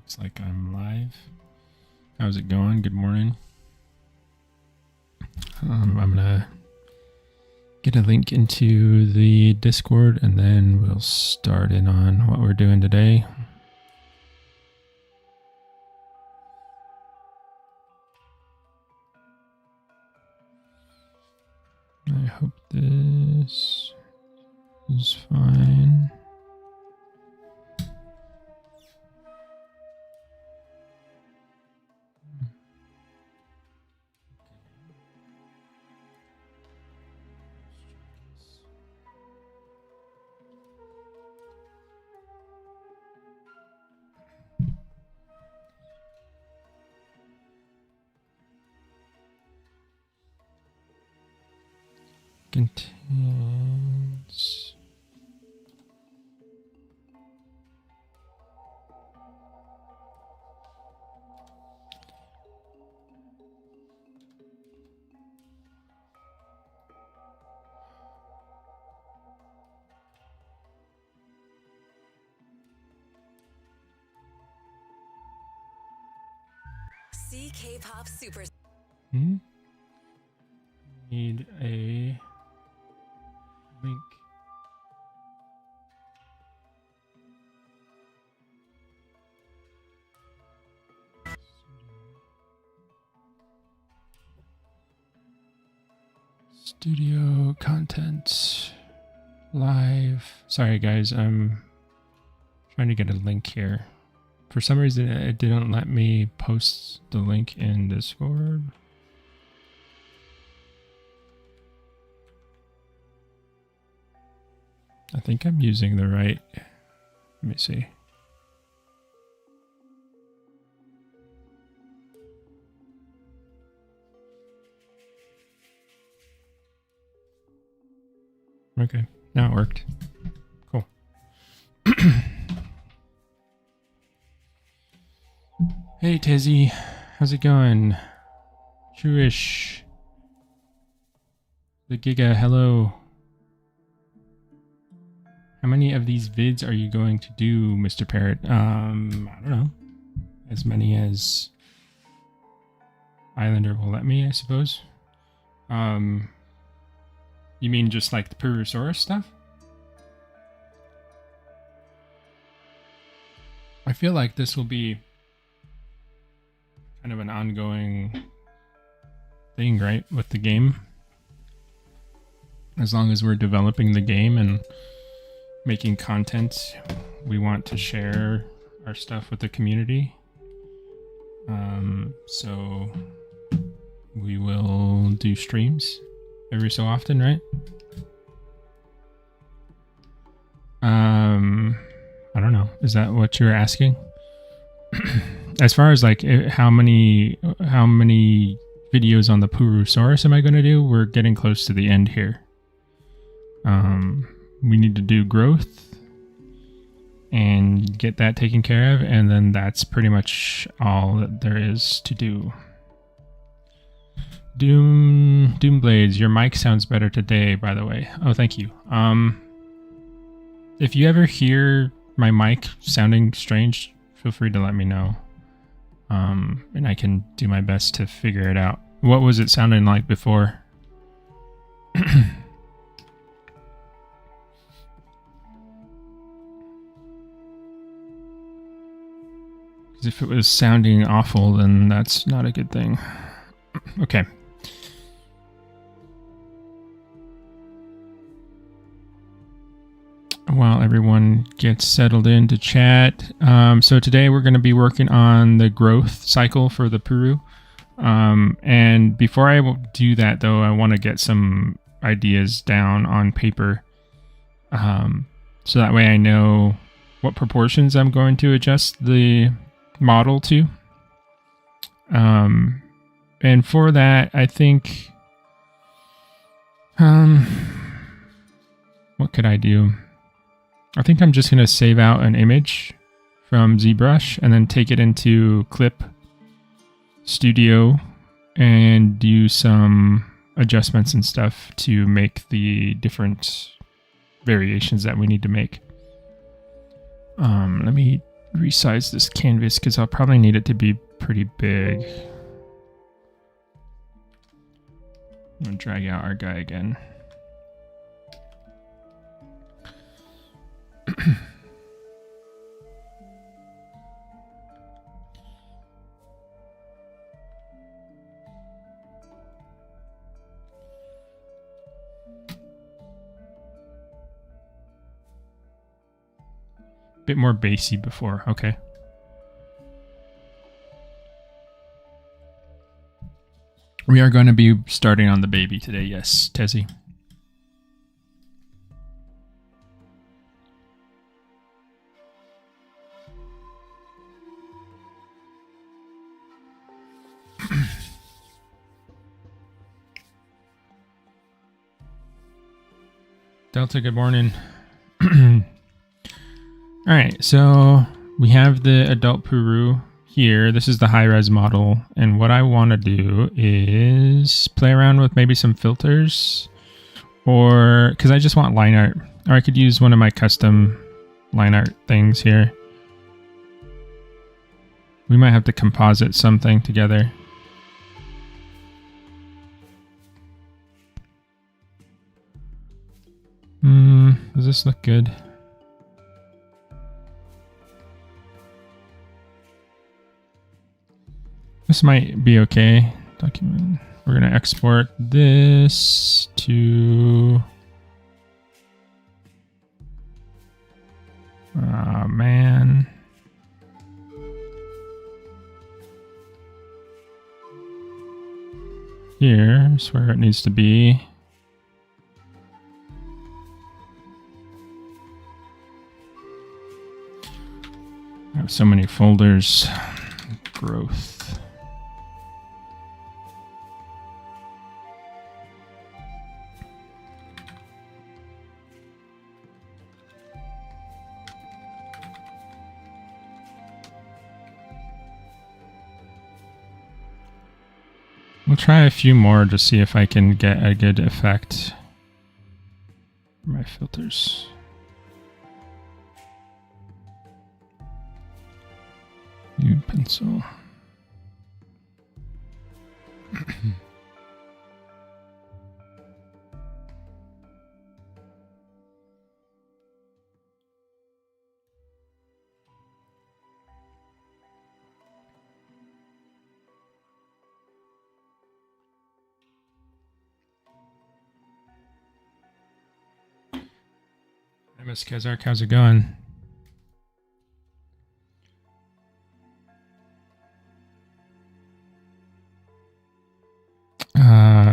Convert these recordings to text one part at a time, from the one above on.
Looks like I'm live. How's it going? Good morning. I'm gonna get a link into the Discord and then we'll start in on what we're doing today. I hope this is fine. Contains See K-pop super. Need a link. Studio content live. Sorry guys, I'm trying to get a link here. For some reason it didn't let me post the link in Discord. I think I'm using the right. Let me see. Okay, now it worked. Cool. Hey Tizzy, how's it going? Truish. The Giga, hello. How many of these vids are you going to do, Mr. Parrot? I don't know. As many as Islander will let me, I suppose. You mean just like the Purussaurus stuff? I feel like this will be kind of an ongoing thing, right, with the game? As long as we're developing the game and making content, we want to share our stuff with the community. So we will do streams every so often, right? I don't know. Is that what you're asking? As far as like how many videos on the Purussaurus am I going to do? We're getting close to the end here. We need to do growth and get that taken care of, and then that's pretty much all that there is to do. Doomblades, your mic sounds better today, by the way. Oh, thank you. If you ever hear my mic sounding strange, feel free to let me know. And I can do my best to figure it out. What was it sounding like before? Because if it was sounding awful, then that's not a good thing. Okay. While everyone gets settled into chat. So today we're going to be working on the growth cycle for the Puru. And before I do that, though, I want to get some ideas down on paper. So that way I know what proportions I'm going to adjust the model to. And for that, I think, what could I do? I think I'm just going to save out an image from ZBrush and then take it into Clip Studio and do some adjustments and stuff to make the different variations that we need to make. Let me resize this canvas because I'll probably need it to be pretty big. I'm gonna drag out our guy again. Bit more bassy before, okay. We are going to be starting on the baby today, yes, Tezzy. Delta, good morning. All right, so we have the adult Puru here. This is the high-res model, and what I want to do is play around with maybe some filters, or because I just want line art, or I could use one of my custom line art things here. We might have to composite something together. Does this look good? This might be okay. Document. We're going to export this to... Oh, man. Here's where it needs to be. I have so many folders. Growth. We'll try a few more to see if I can get a good effect for my filters. New pencil. Hi, Miss Kezark, how's it going?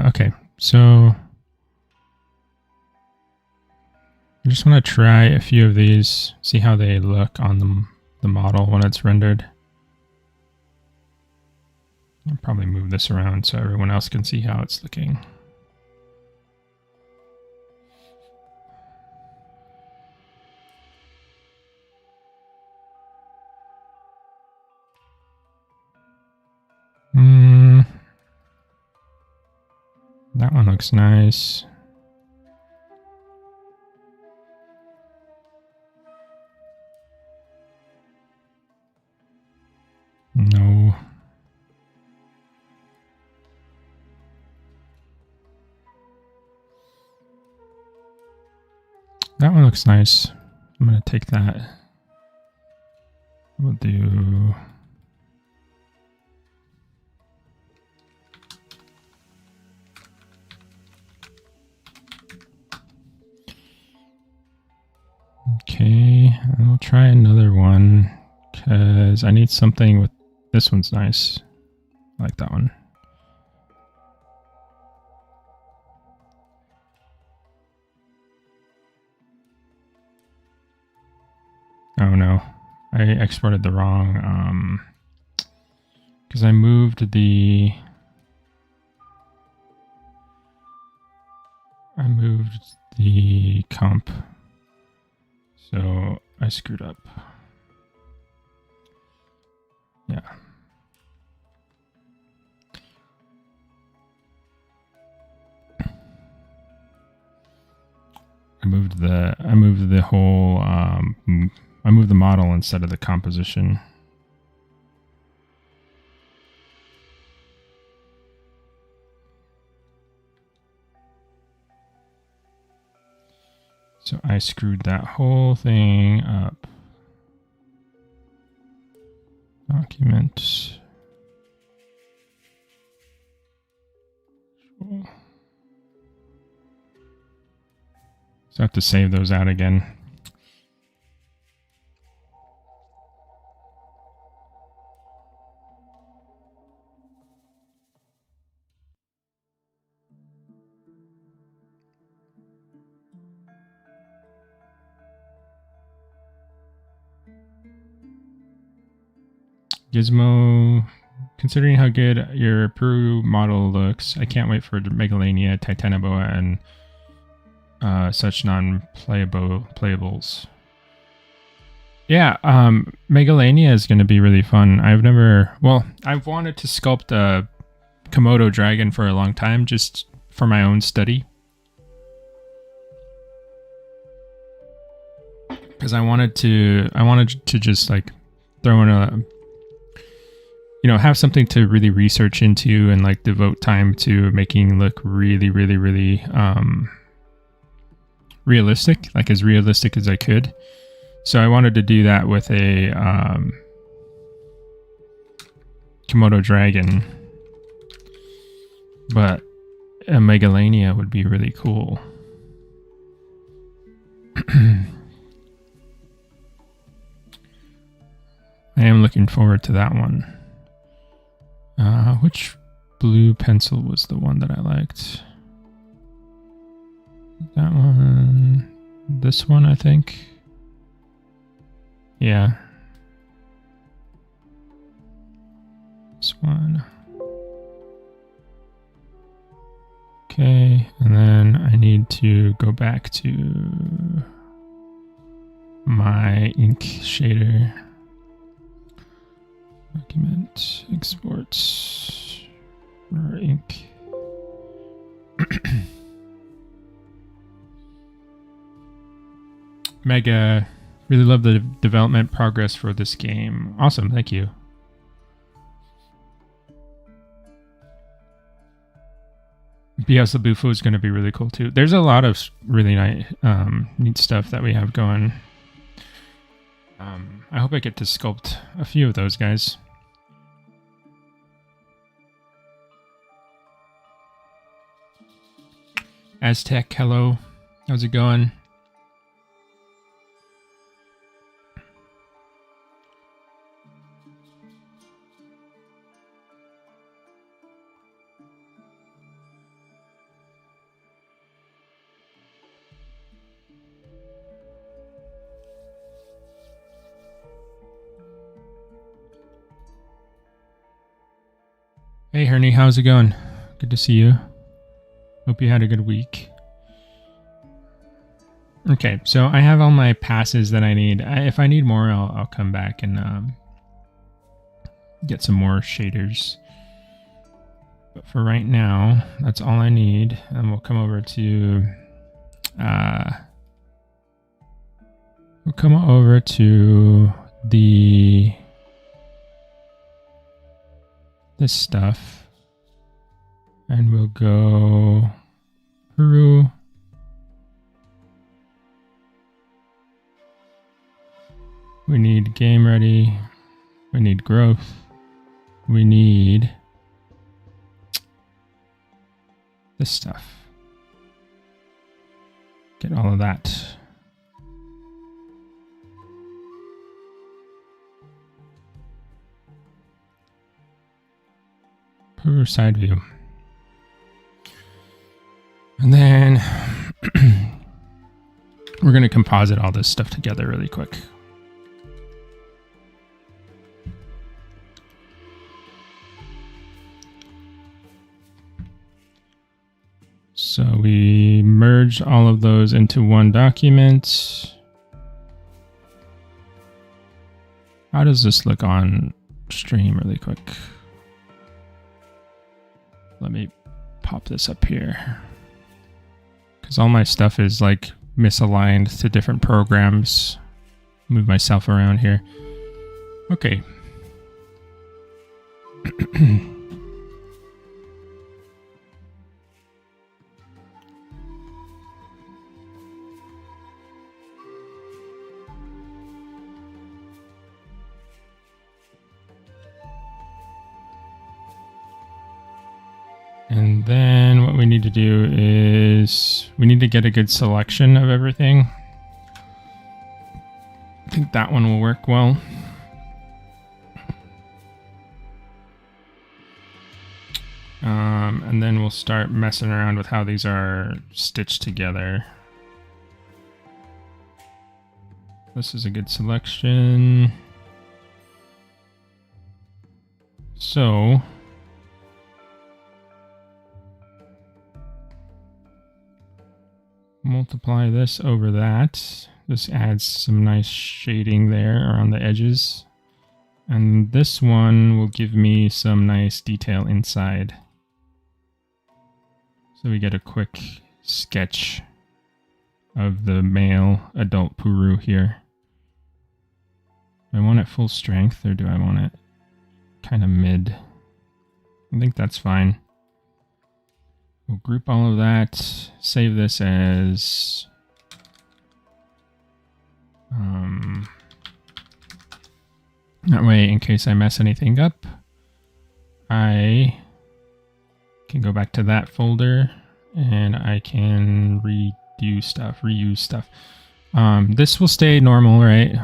Okay, so I just want to try a few of these, see how they look on the model when it's rendered. I'll probably move this around so everyone else can see how it's looking. That one looks nice. No. That one looks nice. I'm going to take that. We'll do... Okay, and we'll try another one because I need something with this one's nice. I like that one. Oh no, I exported the wrong because I moved the comp. So I screwed up. Yeah. I moved the whole I moved the model instead of the composition. So I screwed that whole thing up. Document. So I have to save those out again. Gizmo, considering how good your Puru model looks, I can't wait for Megalania, Titanoboa, and such non-playables. Yeah, Megalania is going to be really fun. I've wanted to sculpt a Komodo dragon for a long time, just for my own study. Because I wanted to just like throw in a, have something to really research into and like devote time to making look really, really, really realistic, like as realistic as I could. So I wanted to do that with a Komodo dragon, but a Megalania would be really cool. I am looking forward to that one. Which blue pencil was the one that I liked? That one. This one, I think. Yeah. This one. Okay, and then I need to go back to my ink shader. Document, exports, or ink. Mega, really love the development progress for this game. Awesome, thank you. BS Bufo is going to be really cool too. There's a lot of really nice, neat stuff that we have going. I hope I get to sculpt a few of those guys. Aztec, hello. How's it going? Hey, Hernie, how's it going? Good to see you. Hope you had a good week. Okay, so I have all my passes that I need. If I need more, I'll come back and get some more shaders. But for right now, that's all I need. And we'll come over to this stuff. And we'll go Puru. We need game ready. We need growth. We need this stuff. Get all of that. Puru side view. And then we're going to composite all this stuff together really quick. So we merged all of those into one document. How does this look on stream really quick? Let me pop this up here. Because all my stuff is like misaligned to different programs. move myself around here. Okay. And then what we need to do is we need to get a good selection of everything. I think that one will work well. And then we'll start messing around with how these are stitched together. This is a good selection. So multiply this over that. This adds some nice shading there around the edges. And this one will give me some nice detail inside. So we get a quick sketch of the male adult Puru here. Do I want it full strength or do I want it kind of mid? I think that's fine. We'll group all of that, save this as that way, in case I mess anything up, I can go back to that folder and I can reuse stuff. This will stay normal, right?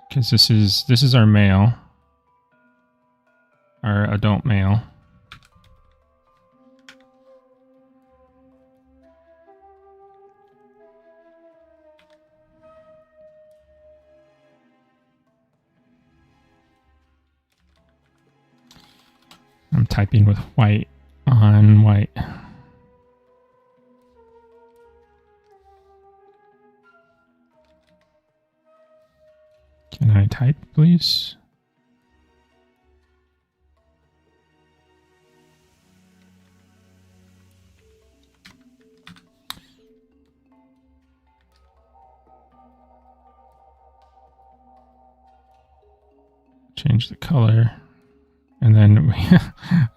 Because this is our male, our adult male. I'm typing with white on white. Can I type, please? Change the color. And then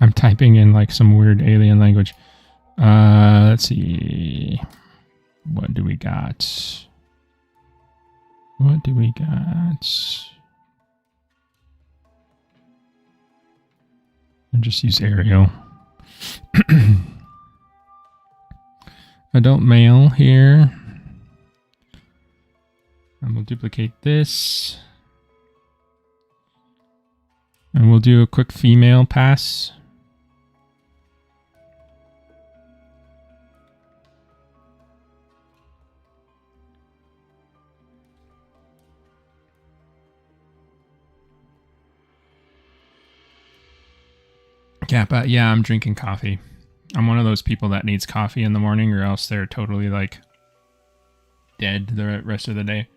I'm typing in like some weird alien language. Let's see. What do we got? What do we got? And just use Arial. Adult male here. And we'll duplicate this. And we'll do a quick female pass. Kappa, yeah, I'm drinking coffee. I'm one of those people that needs coffee in the morning or else they're totally like dead the rest of the day.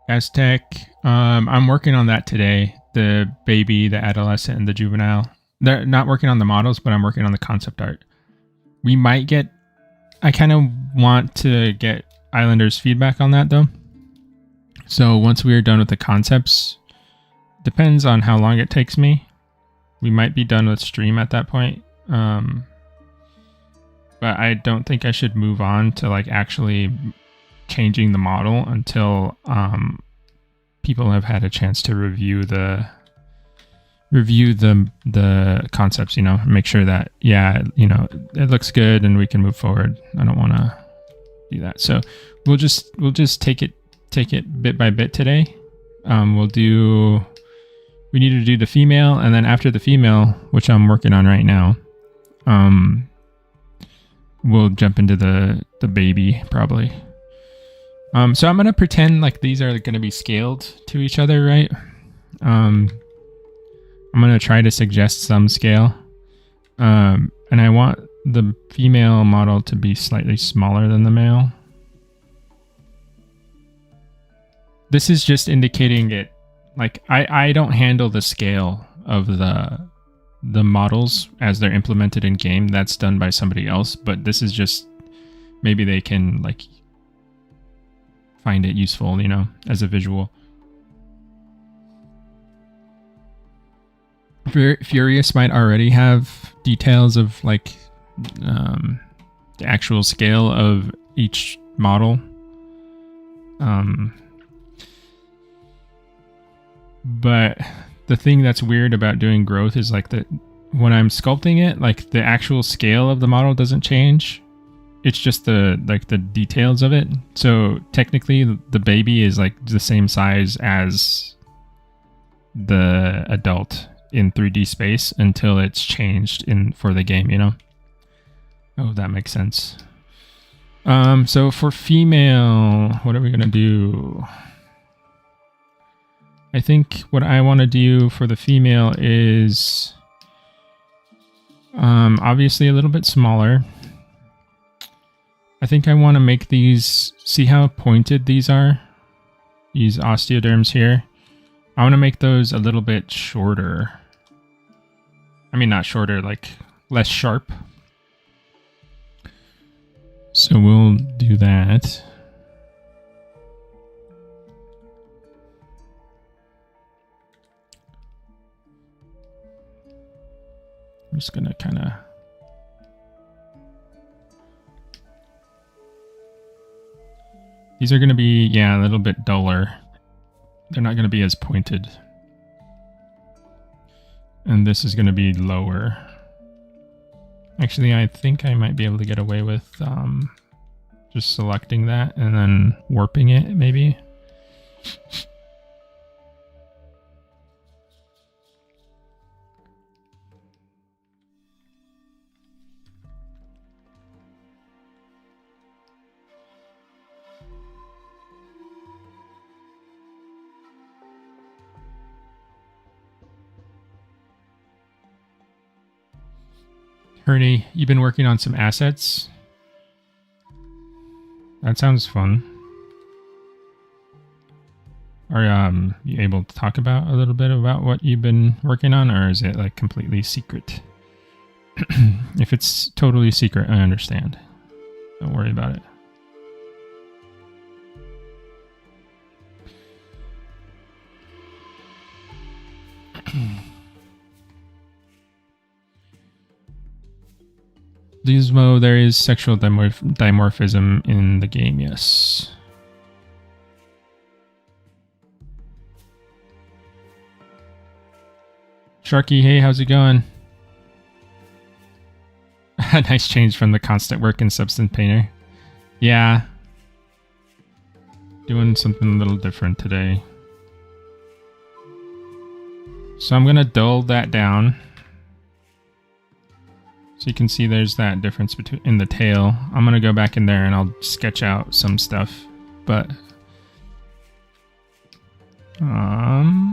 Aztec, I'm working on that today. The baby, the adolescent, and the juvenile. They're not working on the models, but I'm working on the concept art. We might get... I kind of want to get Islanders' feedback on that, though. So once we are done with the concepts, depends on how long it takes me. We might be done with stream at that point. But I don't think I should move on to like actually changing the model until people have had a chance to review the concepts, you know, make sure that, yeah, you know, it looks good and we can move forward. I don't want to do that. So we'll just take it bit by bit today. We need to do the female, and then after the female, which I'm working on right now, we'll jump into the baby probably. So I'm going to pretend like these are going to be scaled to each other, right? I'm going to try to suggest some scale. And I want the female model to be slightly smaller than the male. this is just indicating it. Like I don't handle the scale of the models as they're implemented in game. That's done by somebody else. But this is just maybe they can like find it useful, you know, as a visual. Furious might already have details of like the actual scale of each model. But the thing that's weird about doing growth is like that when I'm sculpting it, like the actual scale of the model doesn't change. It's just the details of it. So technically the baby is like the same size as the adult in 3D space until it's changed for the game, you know? Oh, that makes sense. So for female, what are we gonna do? I think what I want to do for the female is obviously a little bit smaller. I think I want to make these, see how pointed these are? These osteoderms here. I want to make those a little bit shorter. I mean, not shorter, like less sharp. So we'll do that. I'm just gonna kind of these are gonna be, yeah, a little bit duller. They're not gonna be as pointed. And this is gonna be lower. Actually, I think I might be able to get away with just selecting that and then warping it, maybe. Ernie, you've been working on some assets? That sounds fun. Are you able to talk about a little bit about what you've been working on, or is it like completely secret? If it's totally secret, I understand. Don't worry about it. Gizmo, there is sexual dimorphism in the game, yes. Sharky, hey, how's it going? Nice change from the constant work in Substance Painter. Yeah. Doing something a little different today. So I'm going to dull that down. So you can see there's that difference in the tail. I'm going to go back in there and I'll sketch out some stuff. But I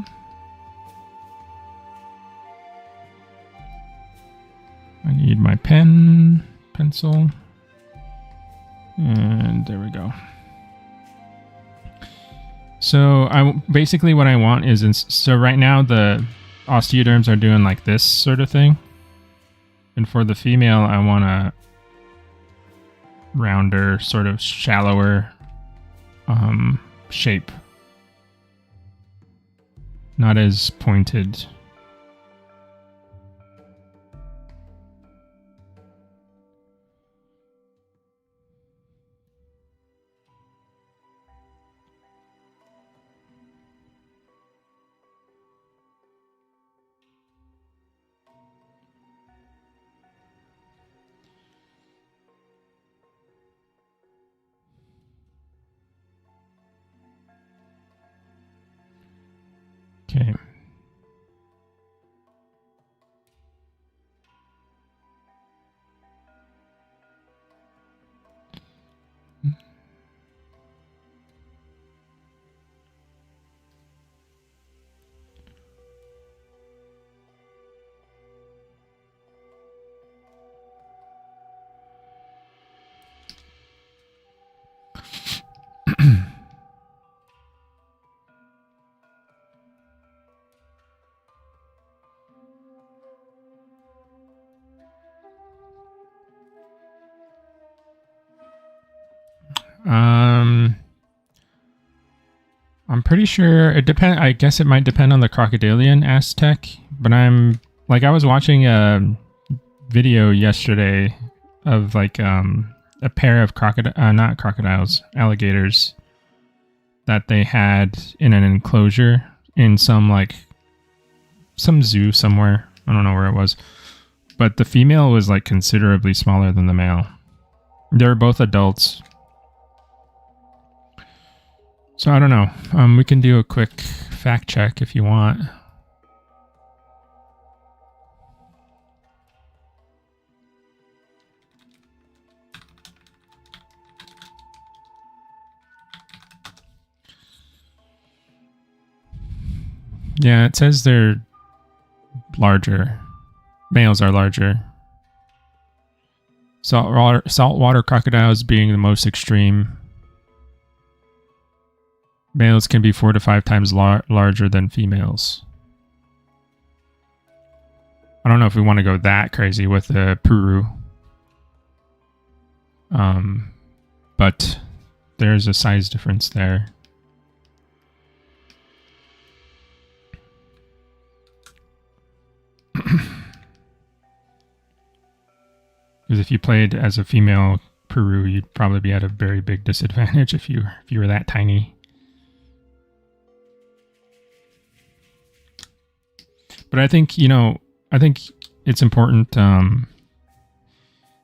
need my pencil. And there we go. So basically what I want is, so right now the osteoderms are doing like this sort of thing. And for the female, I want a rounder, sort of shallower shape. Not as pointed. Okay. I'm pretty sure it depend. I guess it might depend on the crocodilian Aztec, but I was watching a video yesterday of like a pair of alligators that they had in an enclosure in some zoo somewhere. I don't know where it was, but the female was like considerably smaller than the male. They're both adults. So I don't know. We can do a quick fact check if you want. Yeah, it says they're larger. Males are larger. Saltwater crocodiles being the most extreme. Males can be 4 to 5 times larger than females. I don't know if we want to go that crazy with the Puru. But there's a size difference there. Because if you played as a female Puru, you'd probably be at a very big disadvantage if you were that tiny. But I think it's important.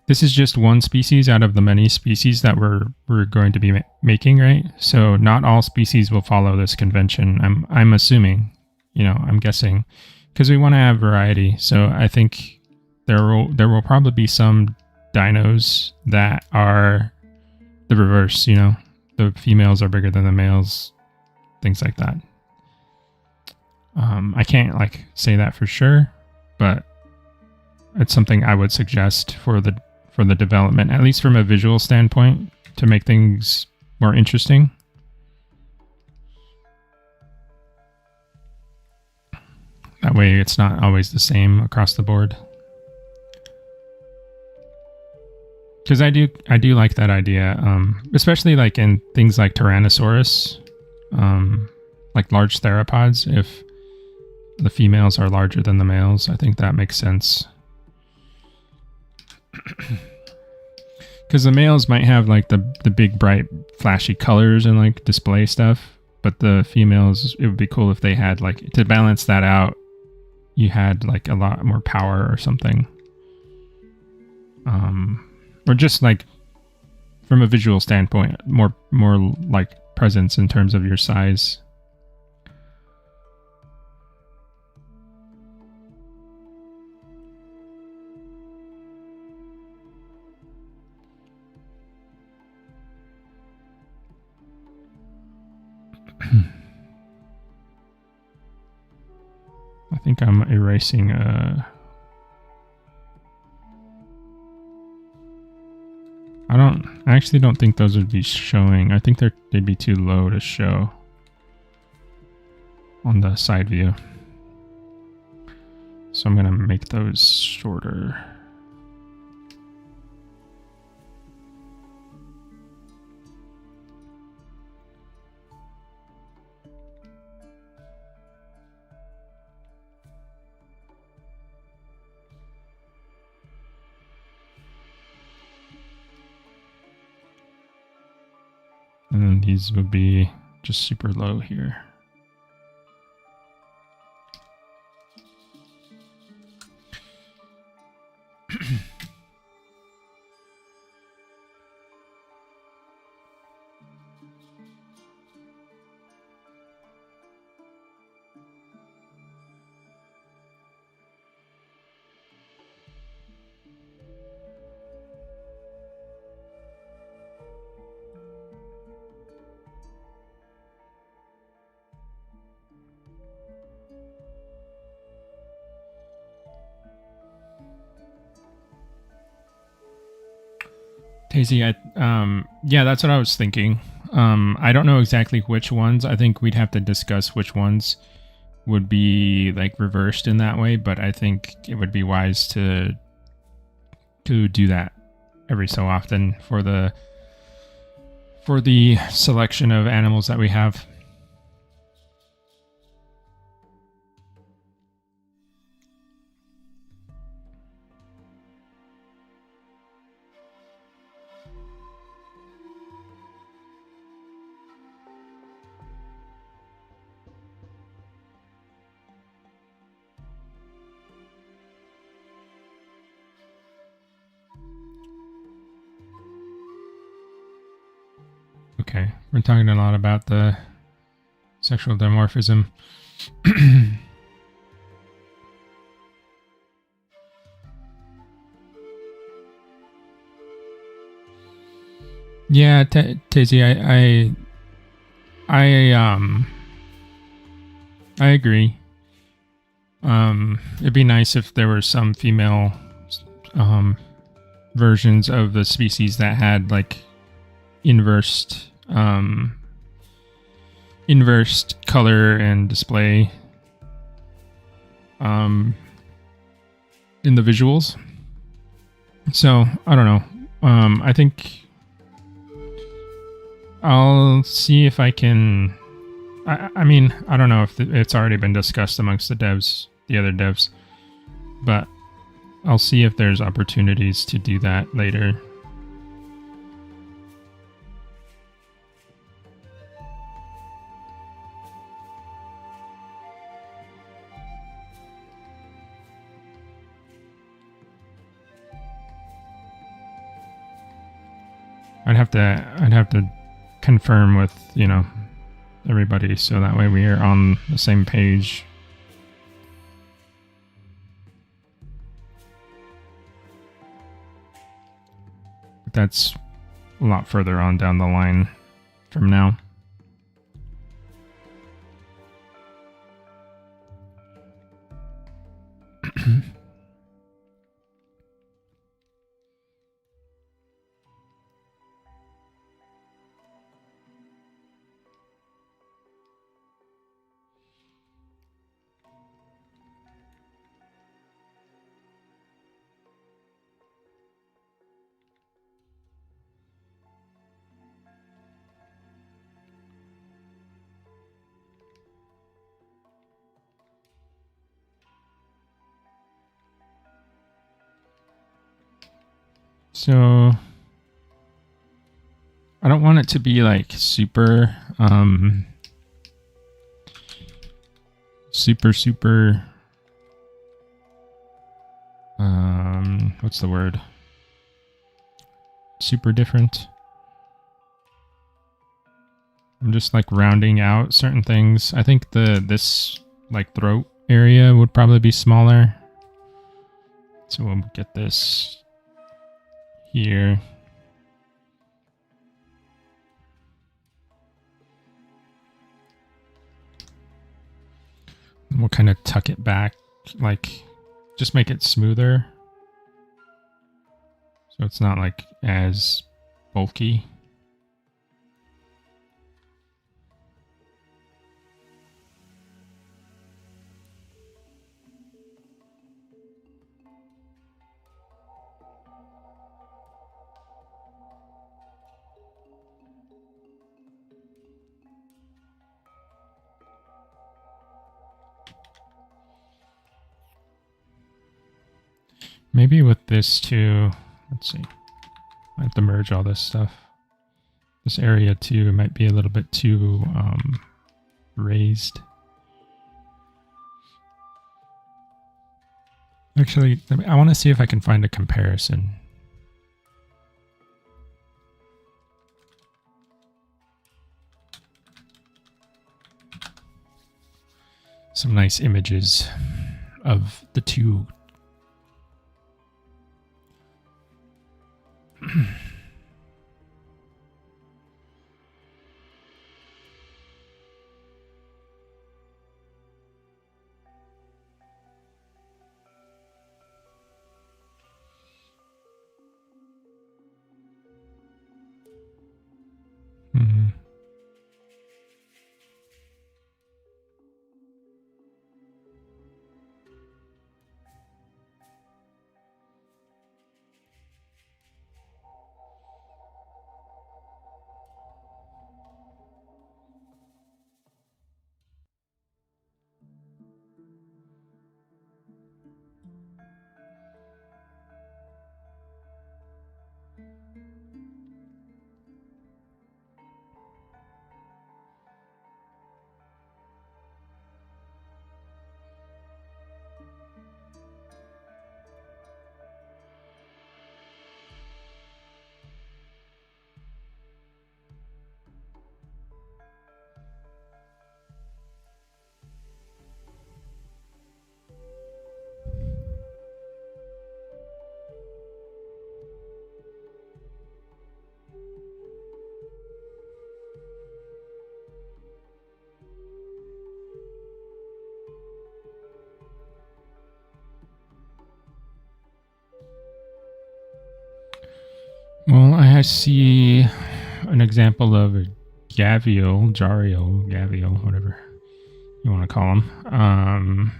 This is just one species out of the many species that we're going to be making, right? So not all species will follow this convention. I'm assuming, I'm guessing, because we want to have variety. So I think there will probably be some dinos that are the reverse. The females are bigger than the males, things like that. I can't say that for sure, but it's something I would suggest for the development, at least from a visual standpoint, to make things more interesting. That way it's not always the same across the board. Because I do like that idea, especially in things like Tyrannosaurus, like large theropods. If the females are larger than the males, I think that makes sense. Because the males might have the big bright flashy colors and display stuff, but the females, it would be cool if they had to balance that out, you had a lot more power or something, or just from a visual standpoint, more presence in terms of your size. I think I'm erasing I actually don't think those would be showing. I think they'd be too low to show on the side view. So I'm going to make those shorter. And then these would be just super low here. Daisy, yeah, that's what I was thinking. I don't know exactly which ones. I think we'd have to discuss which ones would be reversed in that way, but I think it would be wise to do that every so often for for the selection of animals that we have. Okay, we're talking a lot about the sexual dimorphism. Yeah, Tazy, I agree. It'd be nice if there were some female versions of the species that had like inversed color and display in the visuals. So I don't know. I think I'll see if I can. I mean, I don't know if it's already been discussed amongst the other devs, but I'll see if there's opportunities to do that later. I'd have to confirm with, everybody, so that way we are on the same page. But that's a lot further on down the line from now. So I don't want it to be like super what's the word? Super different. I'm just like rounding out certain things. I think this like throat area would probably be smaller. So we'll get this here. And we'll kind of tuck it back, like just make it smoother. So it's not like as bulky. Maybe with this too, let's see. I have to merge all this stuff. This area too might be a little bit too raised. Actually, I want to see if I can find a comparison. Some nice images of the two. I see an example of a Gavial, whatever you want to call them.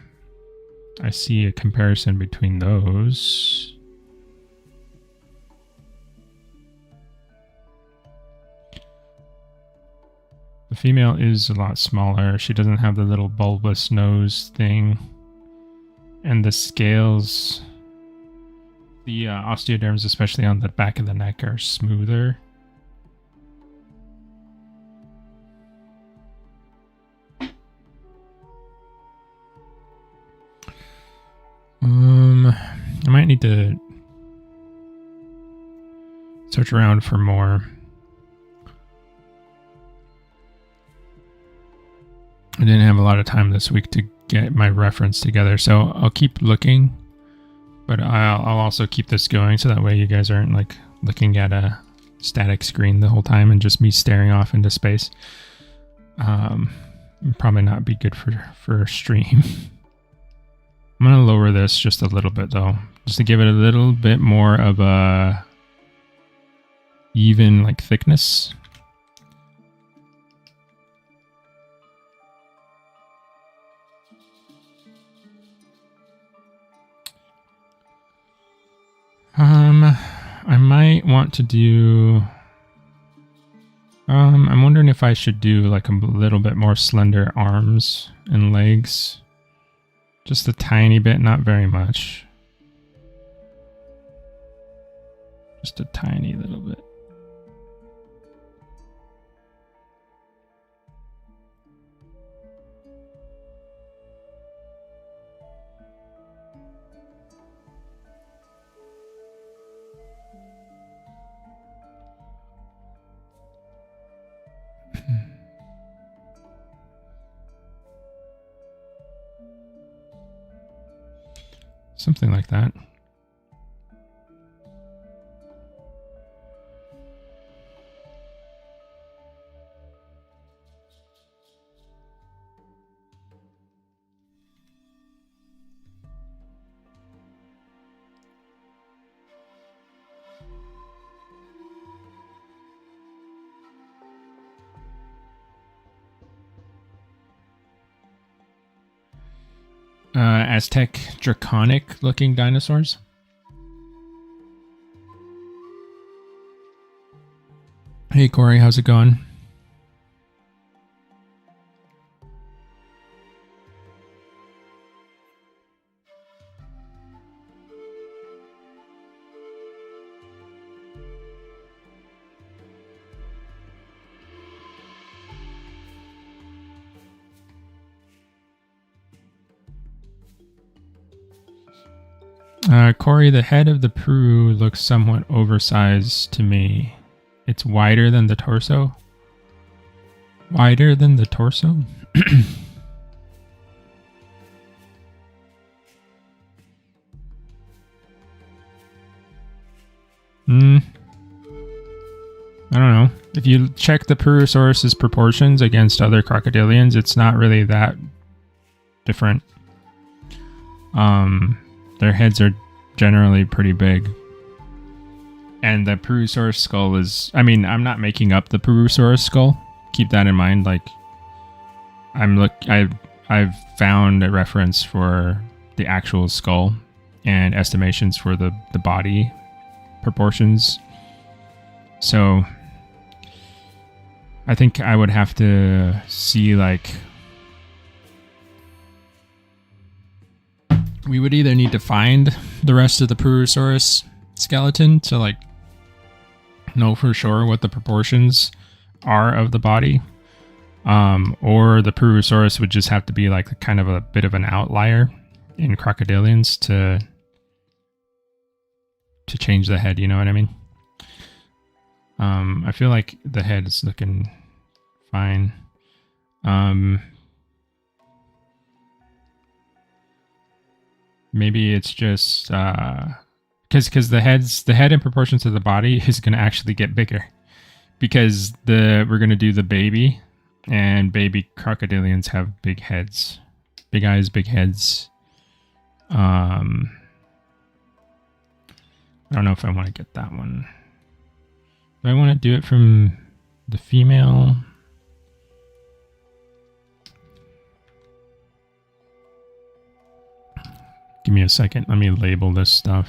I see a comparison between those. The female is a lot smaller. She doesn't have the little bulbous nose thing. And the scales, the osteoderms, especially on the back of the neck, are smoother. I might need to search around for more. I didn't have a lot of time this week to get my reference together, so I'll keep looking, but I'll also keep this going so that way you guys aren't like looking at a static screen the whole time and just me staring off into space. Probably not be good for a stream. I'm gonna lower this just a little bit though, just to give it a little bit more of a even like thickness. I might want to do, I'm wondering if I should do like a little bit more slender arms and legs. Just a tiny bit, not very much. Just a tiny little bit. Something like that. Aztec draconic looking dinosaurs. Hey Corey, how's it going? Corey, the head of the Puru looks somewhat oversized to me. It's wider than the torso. Wider than the torso? I don't know. If you check the Purussaurus's proportions against other crocodilians, it's not really that different. Their heads are generally pretty big. And the Purussaurus skull is... I mean, I'm not making up the Purussaurus skull. Keep that in mind. Like, I've found a reference for the actual skull and estimations for the body proportions. So, I think I would have to see, like... We would either need to find the rest of the Purussaurus skeleton to, like, know for sure what the proportions are of the body. Or the Purussaurus would just have to be, like, kind of a bit of an outlier in crocodilians to change the head, you know what I mean? I feel like the head is looking fine. Maybe it's just because the head in proportion to the body is going to actually get bigger because we're going to do the baby, and baby crocodilians have big heads, big eyes, big heads. I don't know if I want to get that one. Do I want to do it from the female? Give me a second. Let me label this stuff.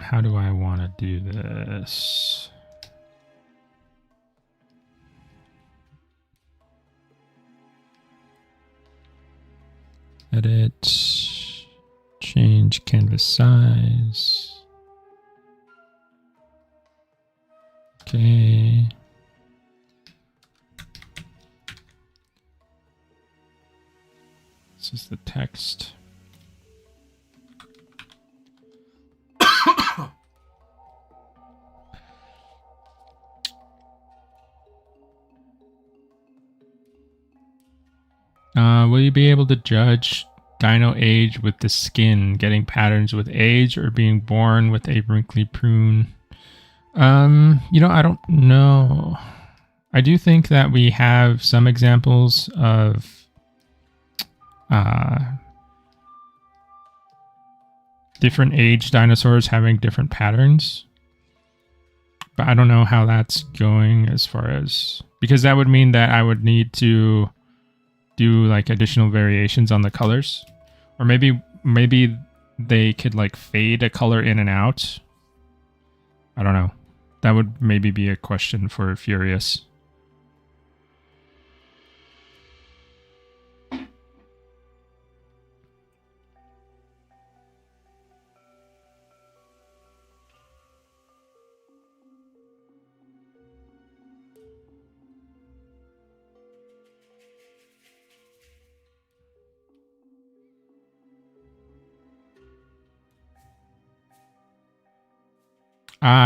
How do I want to do this? Edit, change canvas size. Okay. This is the text. Will you be able to judge dino age with the skin, getting patterns with age, or being born with a wrinkly prune? I don't know. I do think that we have some examples of different age dinosaurs having different patterns. But I don't know how that's going as far as... Because that would mean that I would need to do like additional variations on the colors. Or maybe they could like fade a color in and out. I don't know. That would maybe be a question for Furious.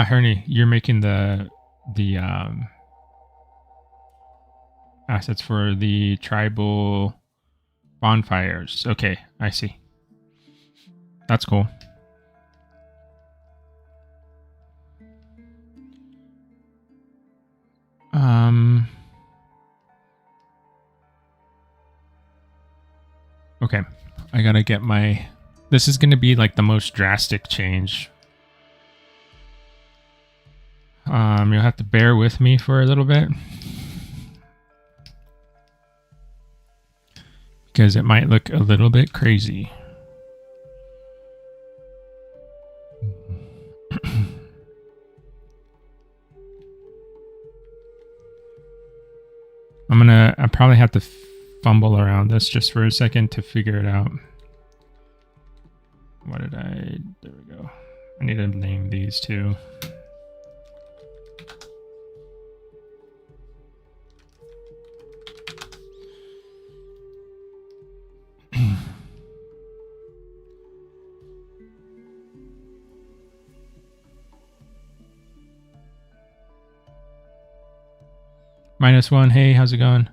Herney, you're making the assets for the tribal bonfires. Okay, I see. That's cool. Okay, I gotta get my... This is gonna be like the most drastic change. You'll have to bear with me for a little bit. Because it might look a little bit crazy. I probably have to fumble around this just for a second to figure it out. There we go. I need to name these two. -1, hey, how's it going?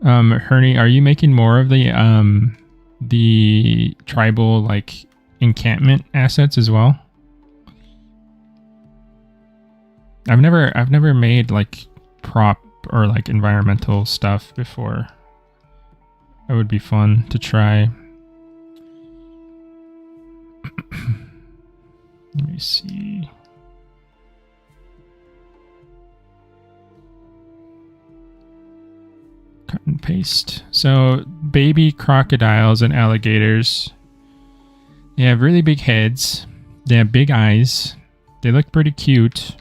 Herney, are you making more of the tribal like encampment assets as well? I've never made like prop or like environmental stuff before. That would be fun to try. Let me see. Cut and paste. So baby crocodiles and alligators, they have really big heads. They have big eyes. They look pretty cute.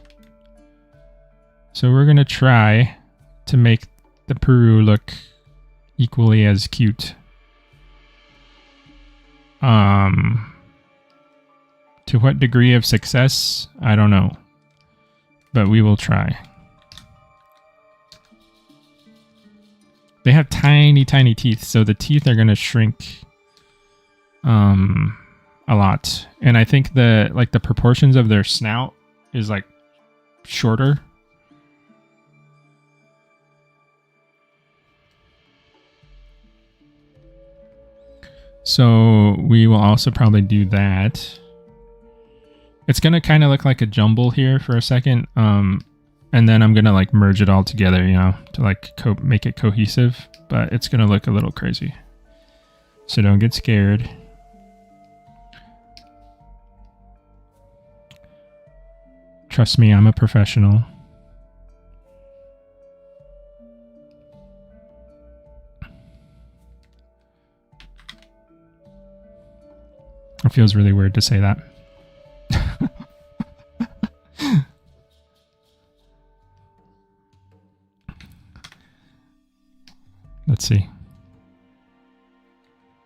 So we're going to try to make the Puru look equally as cute. To what degree of success, I don't know. But we will try. They have tiny, tiny teeth, so the teeth are going to shrink a lot. And I think the proportions of their snout is like shorter. So we will also probably do that. It's going to kind of look like a jumble here for a second. And then I'm going to like merge it all together, you know, to like make it cohesive, but it's going to look a little crazy. So don't get scared. Trust me, I'm a professional. It feels really weird to say that. Let's see.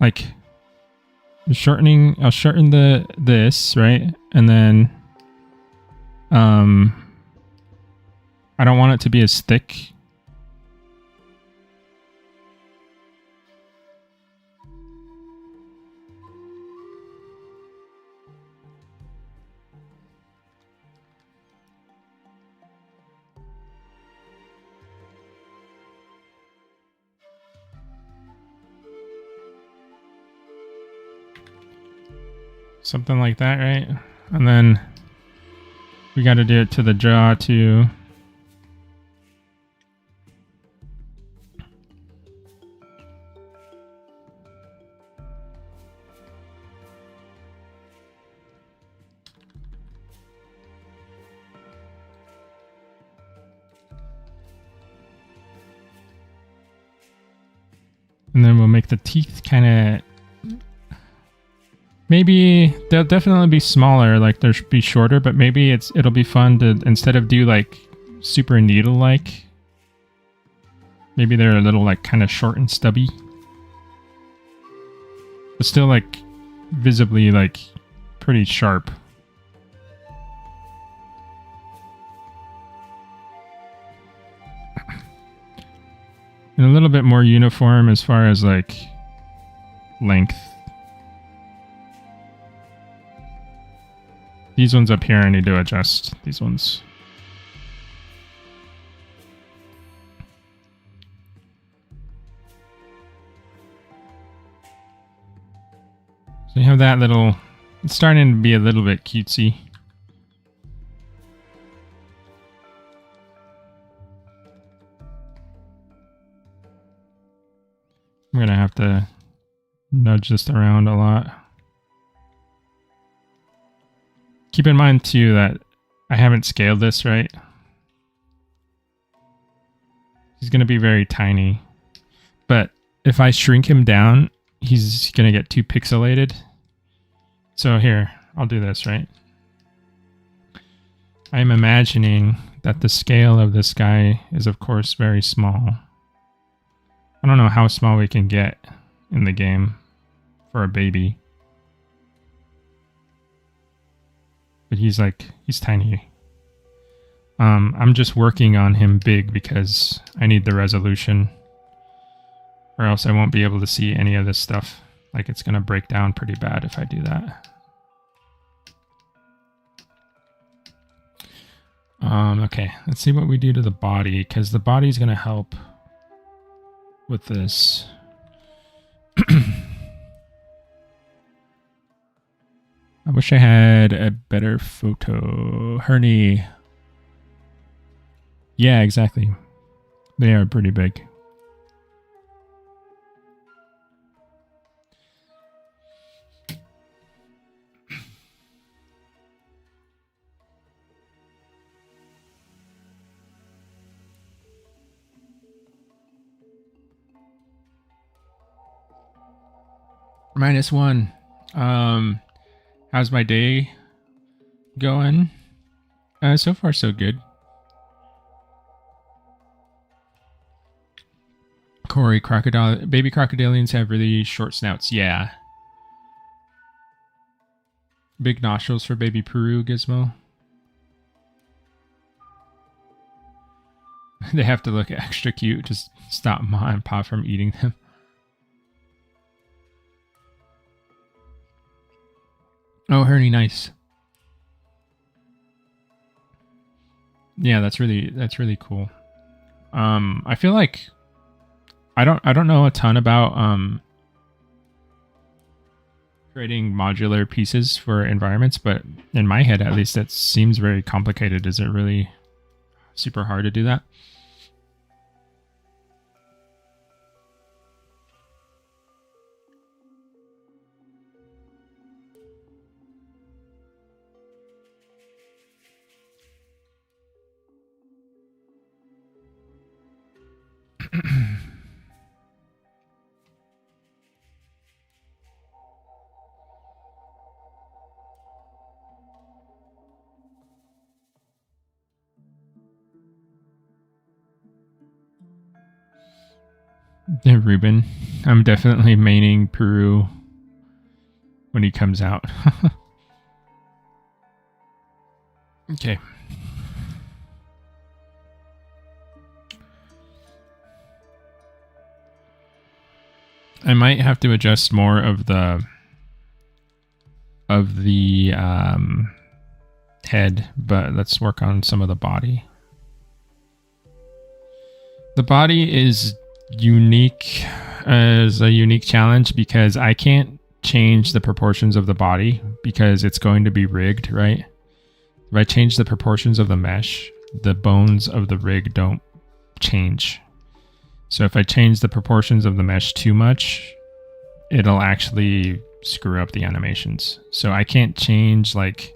Like, I'll shorten this, right? And then I don't want it to be as thick. Something like that, right? And then we got to do it to the jaw too. And then we'll make the teeth kind of... Maybe they'll definitely be smaller, like they'll be shorter, but maybe it'll be fun to, instead of do like super needle-like, maybe they're a little like kind of short and stubby. But still like visibly like pretty sharp. And a little bit more uniform as far as like length. These ones up here I need to adjust. These ones. So you have that little... It's starting to be a little bit cutesy. I'm going to have to nudge this around a lot. Keep in mind too that I haven't scaled this right. He's going to be very tiny. But if I shrink him down, he's going to get too pixelated. So here, I'll do this, right? I'm imagining that the scale of this guy is of course very small. I don't know how small we can get in the game for a baby. But he's tiny. I'm just working on him big because I need the resolution. Or else I won't be able to see any of this stuff. Like it's going to break down pretty bad if I do that. Okay, let's see what we do to the body, because the body's going to help with this. I wish I had a better photo. Hernie. Yeah, exactly. They are pretty big. -1. How's my day going? So far so good. Corey, baby crocodilians have really short snouts. Yeah. Big nostrils for baby Puru, Gizmo. They have to look extra cute to stop Ma and Pa from eating them. Oh, Hernie, nice. Yeah, that's really cool. I feel like I don't know a ton about creating modular pieces for environments, but in my head, at least, that seems very complicated. Is it really super hard to do that? Ruben, I'm definitely maining Puru when he comes out. Okay. I might have to adjust more of the head, but let's work on some of the body. The body is unique as a unique challenge because I can't change the proportions of the body because it's going to be rigged, right? If I change the proportions of the mesh, the bones of the rig don't change. So if I change the proportions of the mesh too much, it'll actually screw up the animations. So I can't change, like,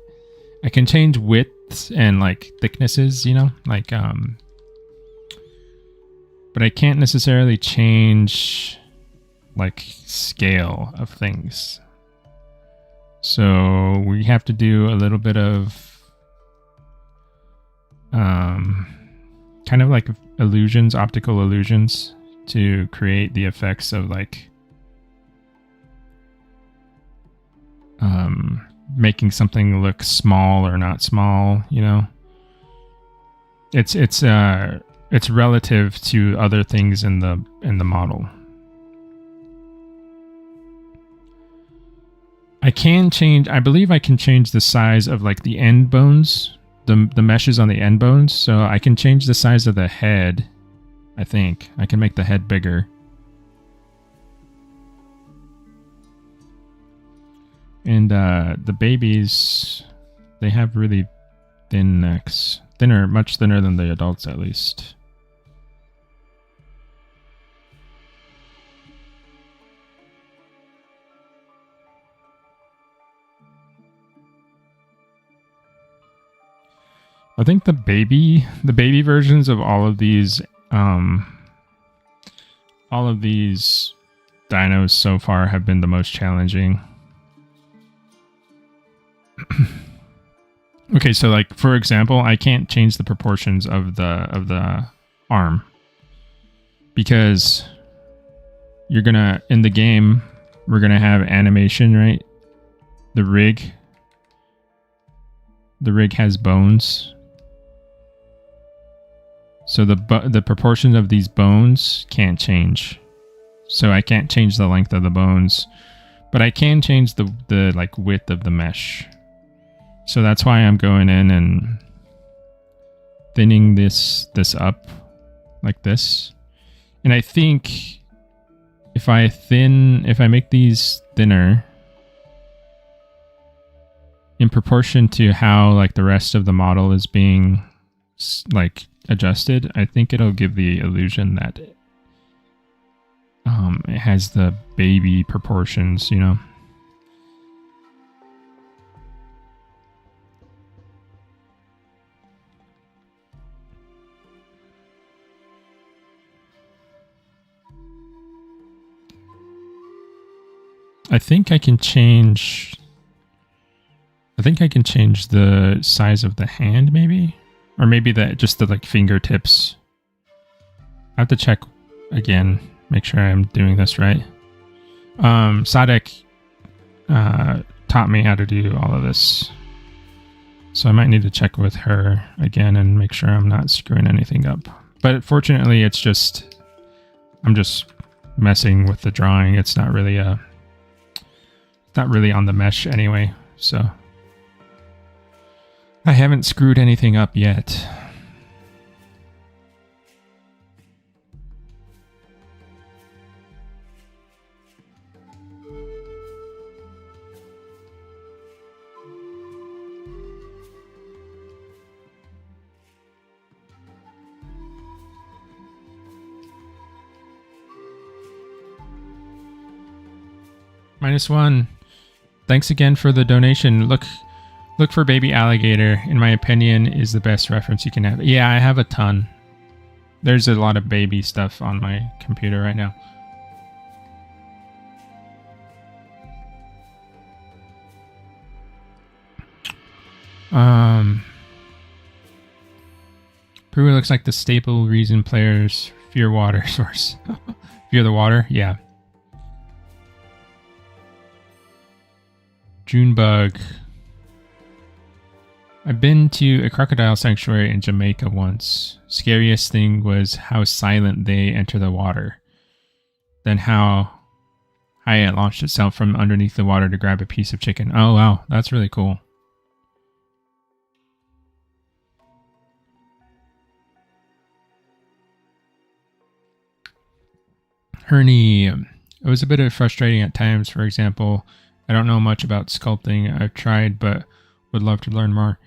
I can change widths and like thicknesses, you know, like, but I can't necessarily change like scale of things. So we have to do a little bit of kind of like illusions, optical illusions, to create the effects of like making something look small or not small, you know. It's relative to other things in the model. I believe I can change the size of like the end bones, the meshes on the end bones, so I can change the size of the head. I think I can make the head bigger. And the babies, they have really thin necks. Much thinner than the adults, at least. I think the baby versions of all of these dinos so far have been the most challenging. Okay, so like for example, I can't change the proportions of the arm because you're gonna, in the game, we're gonna have animation, right? The rig has bones. So the proportion of these bones can't change. So I can't change the length of the bones, but I can change the like width of the mesh. So that's why I'm going in and thinning this up like this. And I think if I make these thinner in proportion to how like the rest of the model is being like adjusted, I think it'll give the illusion that it has the baby proportions, you know. I think I can change the size of the hand, maybe, or maybe just the like fingertips. I have to check again, make sure I'm doing this right. Sadek taught me how to do all of this, so I might need to check with her again and make sure I'm not screwing anything up. But fortunately, I'm just messing with the drawing. It's not really on the mesh anyway, so I haven't screwed anything up yet. -1. Thanks again for the donation. Look for baby alligator. In my opinion, is the best reference you can have. Yeah, I have a ton. There's a lot of baby stuff on my computer right now. Puru looks like the staple reason players fear water source. Fear the water? Yeah. Junebug. I've been to a crocodile sanctuary in Jamaica once. Scariest thing was how silent they enter the water. Then how high it launched itself from underneath the water to grab a piece of chicken. Oh wow, that's really cool. Hernie. It was a bit frustrating at times. For example, I don't know much about sculpting. I've tried, but would love to learn more.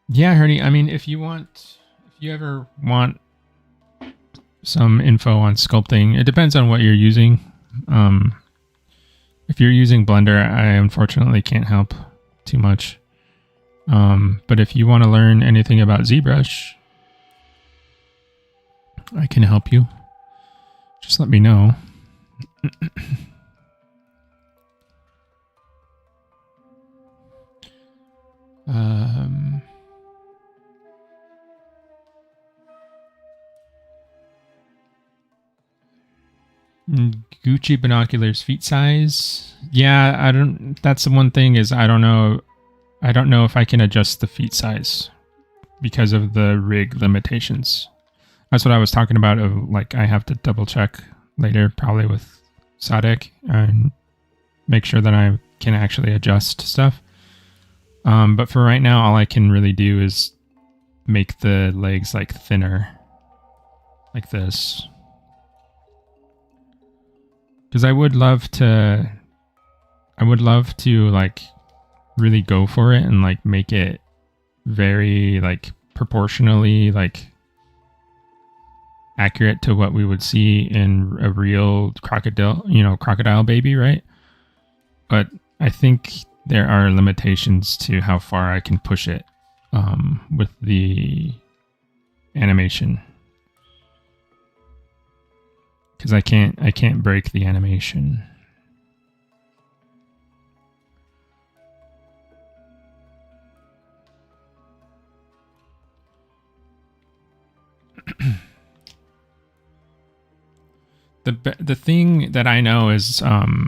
Yeah, Hernie. I mean, if you ever want some info on sculpting, it depends on what you're using. If you're using Blender, I unfortunately can't help too much. But if you want to learn anything about ZBrush, I can help you. Just let me know. Gucci binoculars feet size. Yeah, I don't. That's the one thing is I don't know. I don't know if I can adjust the feet size because of the rig limitations. That's what I was talking about. Of like, I have to double check later, probably with Sadek, and make sure that I can actually adjust stuff. But for right now, all I can really do is make the legs like thinner, like this. Because I would love to like really go for it and like make it very like proportionally like accurate to what we would see in a real crocodile baby, right? But I think there are limitations to how far I can push it with the animation. Because I can't break the animation. The thing that I know is I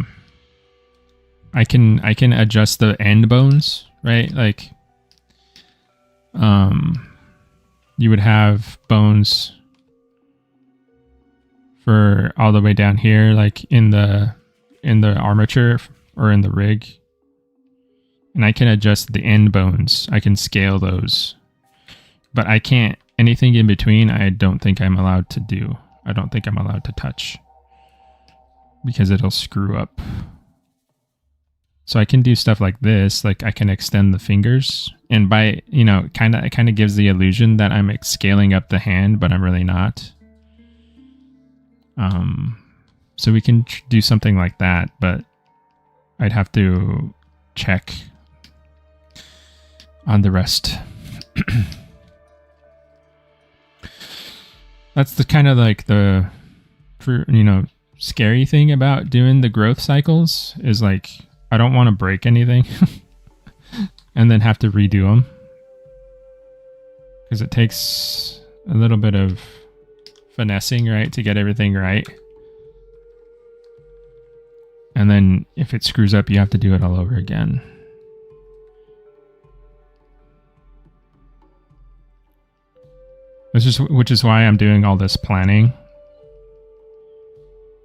can adjust the end bones, right? Like you would have bones for all the way down here, like in the armature or in the rig, and I can adjust the end bones. I can scale those, but I can't anything in between. I don't think I'm allowed to do. I don't think I'm allowed to touch because it'll screw up. So I can do stuff like this, like I can extend the fingers, and by it kind of gives the illusion that I'm scaling up the hand, but I'm really not. So we can do something like that, but I'd have to check on the rest. That's the kind of like the scary thing about doing the growth cycles is like I don't want to break anything and then have to redo them because it takes a little bit of finessing, right, to get everything right. And then if it screws up, you have to do it all over again. Which is why I'm doing all this planning.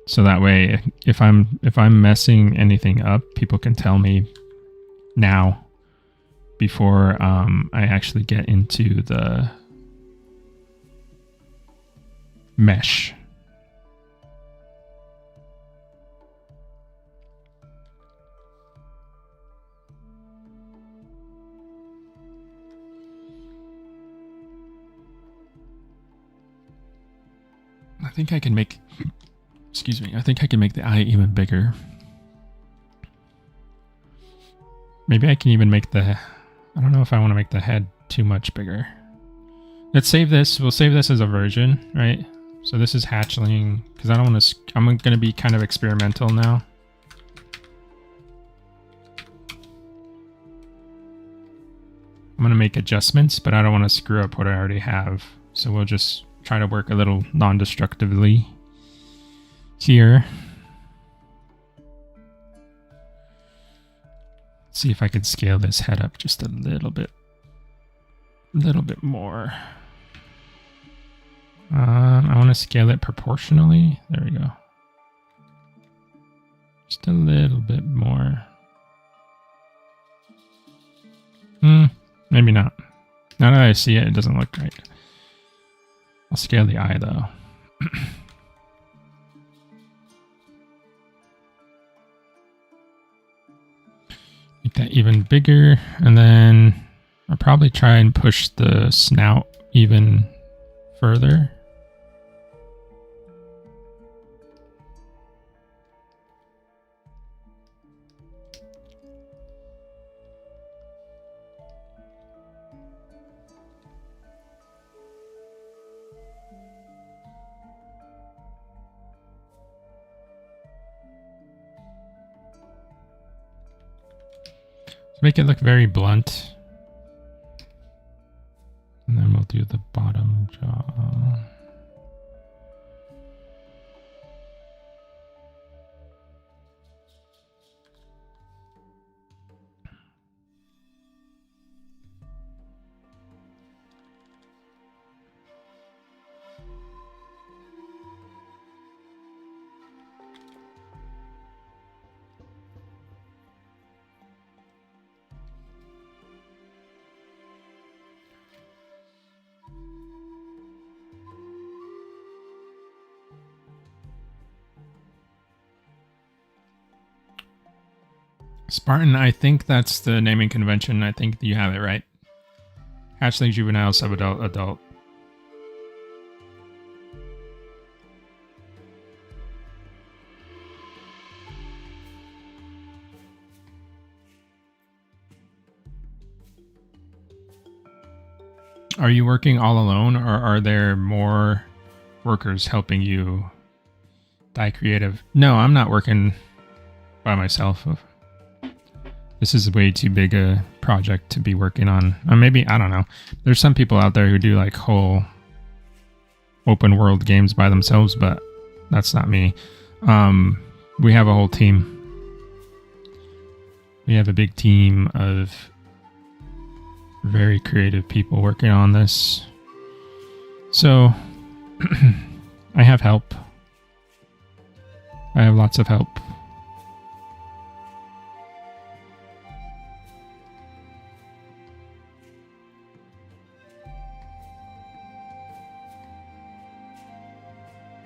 So that way, if I'm messing anything up, people can tell me now before I actually get into the mesh. I think I can make Excuse me. I think I can make the eye even bigger. Maybe I can even make the... I don't know if I want to make the head too much bigger. Let's save this. We'll save this as a version, right? So this is Hatchling, because I don't want to... I'm going to be kind of experimental now. I'm going to make adjustments, but I don't want to screw up what I already have. So we'll just try to work a little non-destructively here. See if I can scale this head up just a little bit more. I want to scale it proportionally. There we go. Just a little bit more. Maybe not. Now that I see it, it doesn't look right. I'll scale the eye though. Make that even bigger, and then I'll probably try and push the snout even further. Make it look very blunt. And then we'll do the bottom jaw. Spartan, I think that's the naming convention. I think you have it right. Hatchling, Juvenile, Subadult, Adult. Are you working all alone, or are there more workers helping you die creative? No, I'm not working by myself. This is way too big a project to be working on. Or maybe, I don't know. There's some people out there who do like whole open world games by themselves, but that's not me. We have a whole team. We have a big team of very creative people working on this. So I have help. I have lots of help.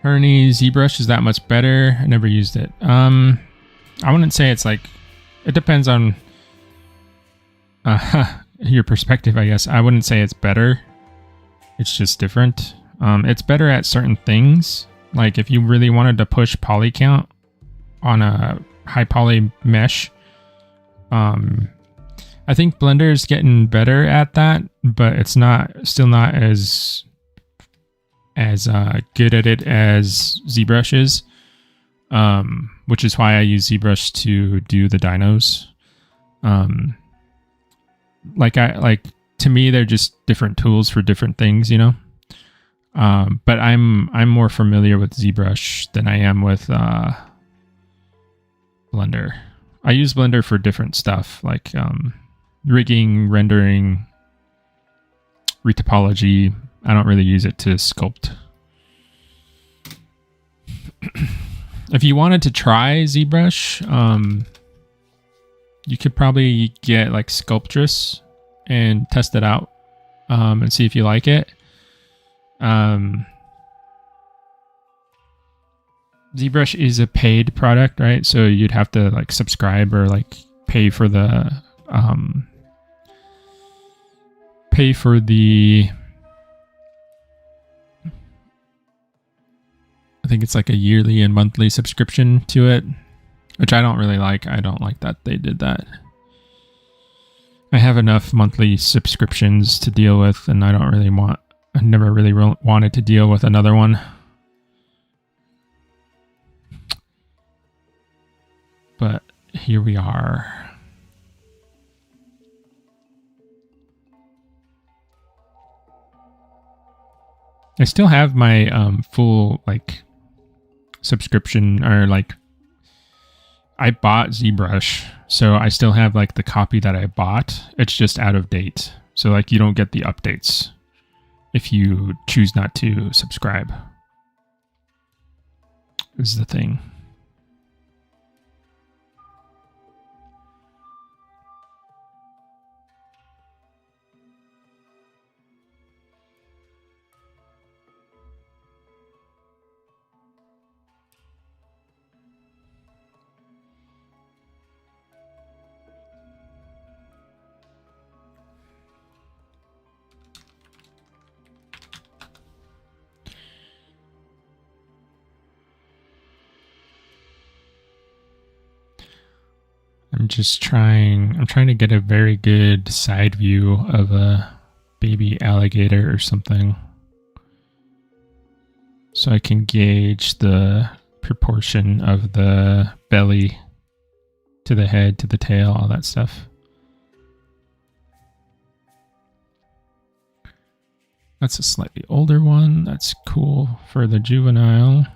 Ernie ZBrush, is that much better? I never used it. I wouldn't say it's like... It depends on your perspective, I guess. I wouldn't say it's better. It's just different. It's better at certain things. Like if you really wanted to push poly count on a high poly mesh, I think Blender is getting better at that, but it's still not as good at it as ZBrush is, which is why I use ZBrush to do the dinos. To me, they're just different tools for different things, you know. But I'm more familiar with ZBrush than I am with Blender. I use Blender for different stuff, like rigging, rendering, retopology. I don't really use it to sculpt. If you wanted to try ZBrush, you could probably get like Sculptress and test it out and see if you like it. ZBrush is a paid product, right? So you'd have to like subscribe or like pay for the I think it's like a yearly and monthly subscription to it, which I don't really like. I don't like that they did that. I have enough monthly subscriptions to deal with, and I never really wanted to deal with another one. But here we are. I still have my full like subscription, or like I bought ZBrush, so I still have like the copy that I bought. It's just out of date. So like you don't get the updates if you choose not to subscribe. This is the thing. I'm trying to get a very good side view of a baby alligator or something, so I can gauge the proportion of the belly to the head, to the tail, all that stuff. That's a slightly older one. That's cool for the juvenile.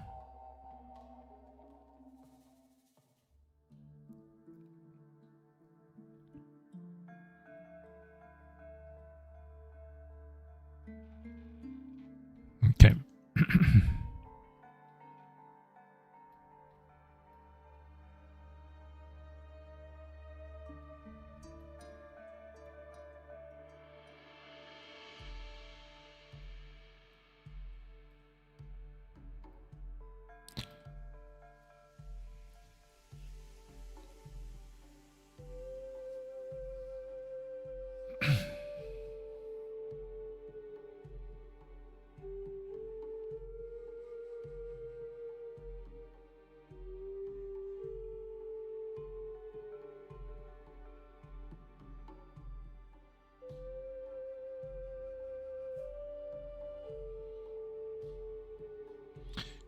Okay.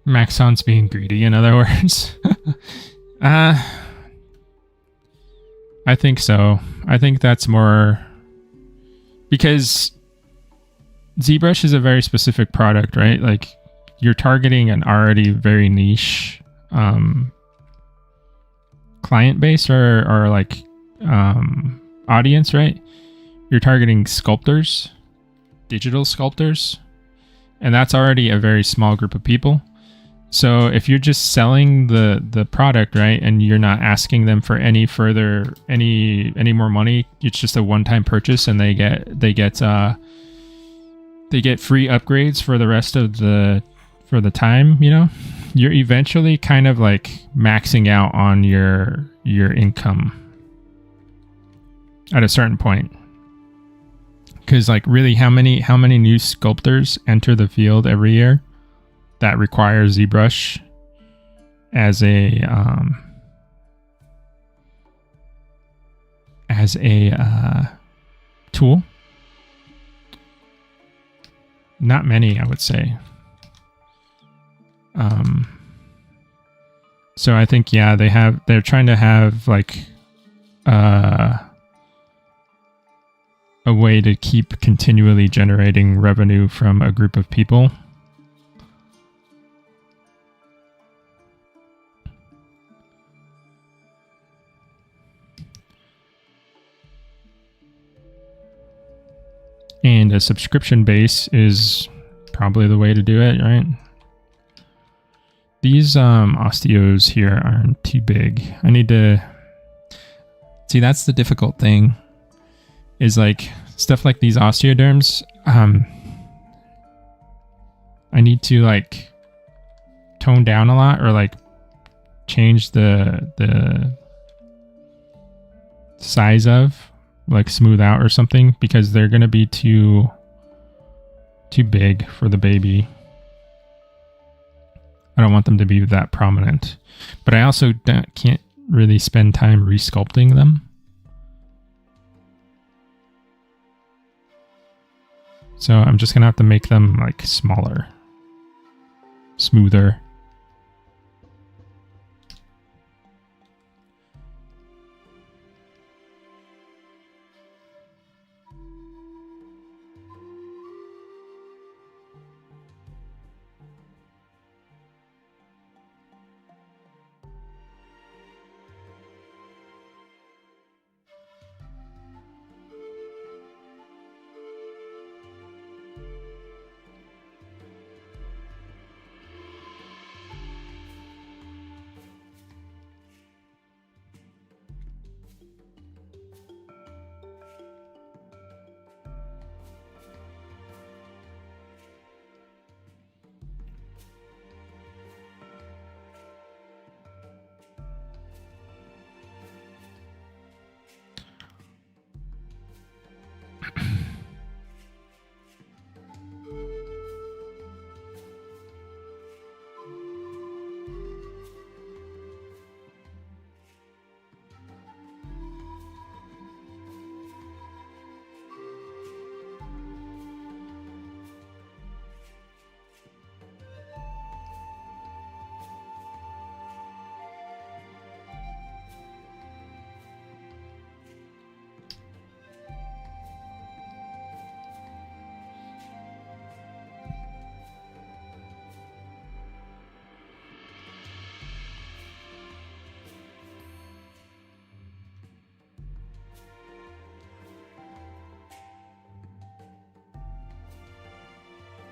Maxon's being greedy, in other words. I think so. I think that's more because ZBrush is a very specific product, right? Like you're targeting an already very niche client base or like audience, right? You're targeting sculptors, digital sculptors, and that's already a very small group of people. So if you're just selling the product, right, and you're not asking them for any more money, it's just a one-time purchase, and they get free upgrades for the rest of the time, you know, you're eventually kind of like maxing out on your income at a certain point. Because like really, how many new sculptors enter the field every year that requires ZBrush as a tool? Not many, I would say. So I think, yeah, they're trying to have like a way to keep continually generating revenue from a group of people. And a subscription base is probably the way to do it, right? These osteos here aren't too big. I need to... See, that's the difficult thing. Is like, stuff like these osteoderms, I need to like tone down a lot, or like change the size of, like smooth out or something, because they're going to be too big for the baby. I don't want them to be that prominent. But I also can't really spend time resculpting them. So I'm just going to have to make them like smaller, smoother.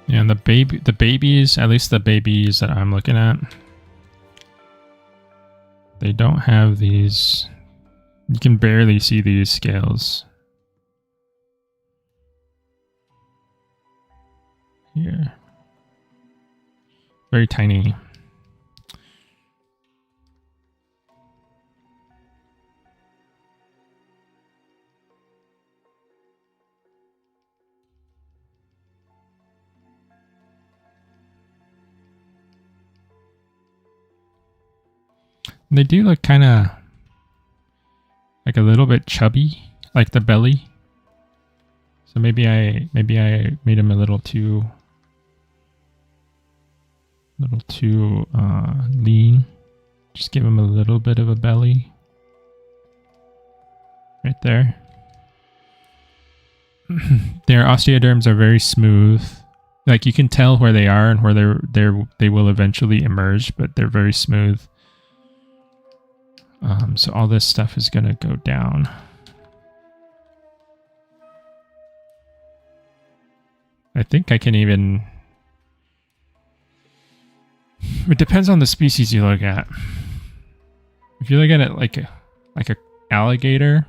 And the babies, at least the babies that I'm looking at, they don't have these. You can barely see these scales here. Very tiny. They do look kind of like a little bit chubby, like the belly. So maybe I made them a little too lean. Just give them a little bit of a belly right there. Their osteoderms are very smooth. Like you can tell where they are and where they will eventually emerge, but they're very smooth. So all this stuff is going to go down. I think I can even... It depends on the species you look at. If you look at it like a alligator,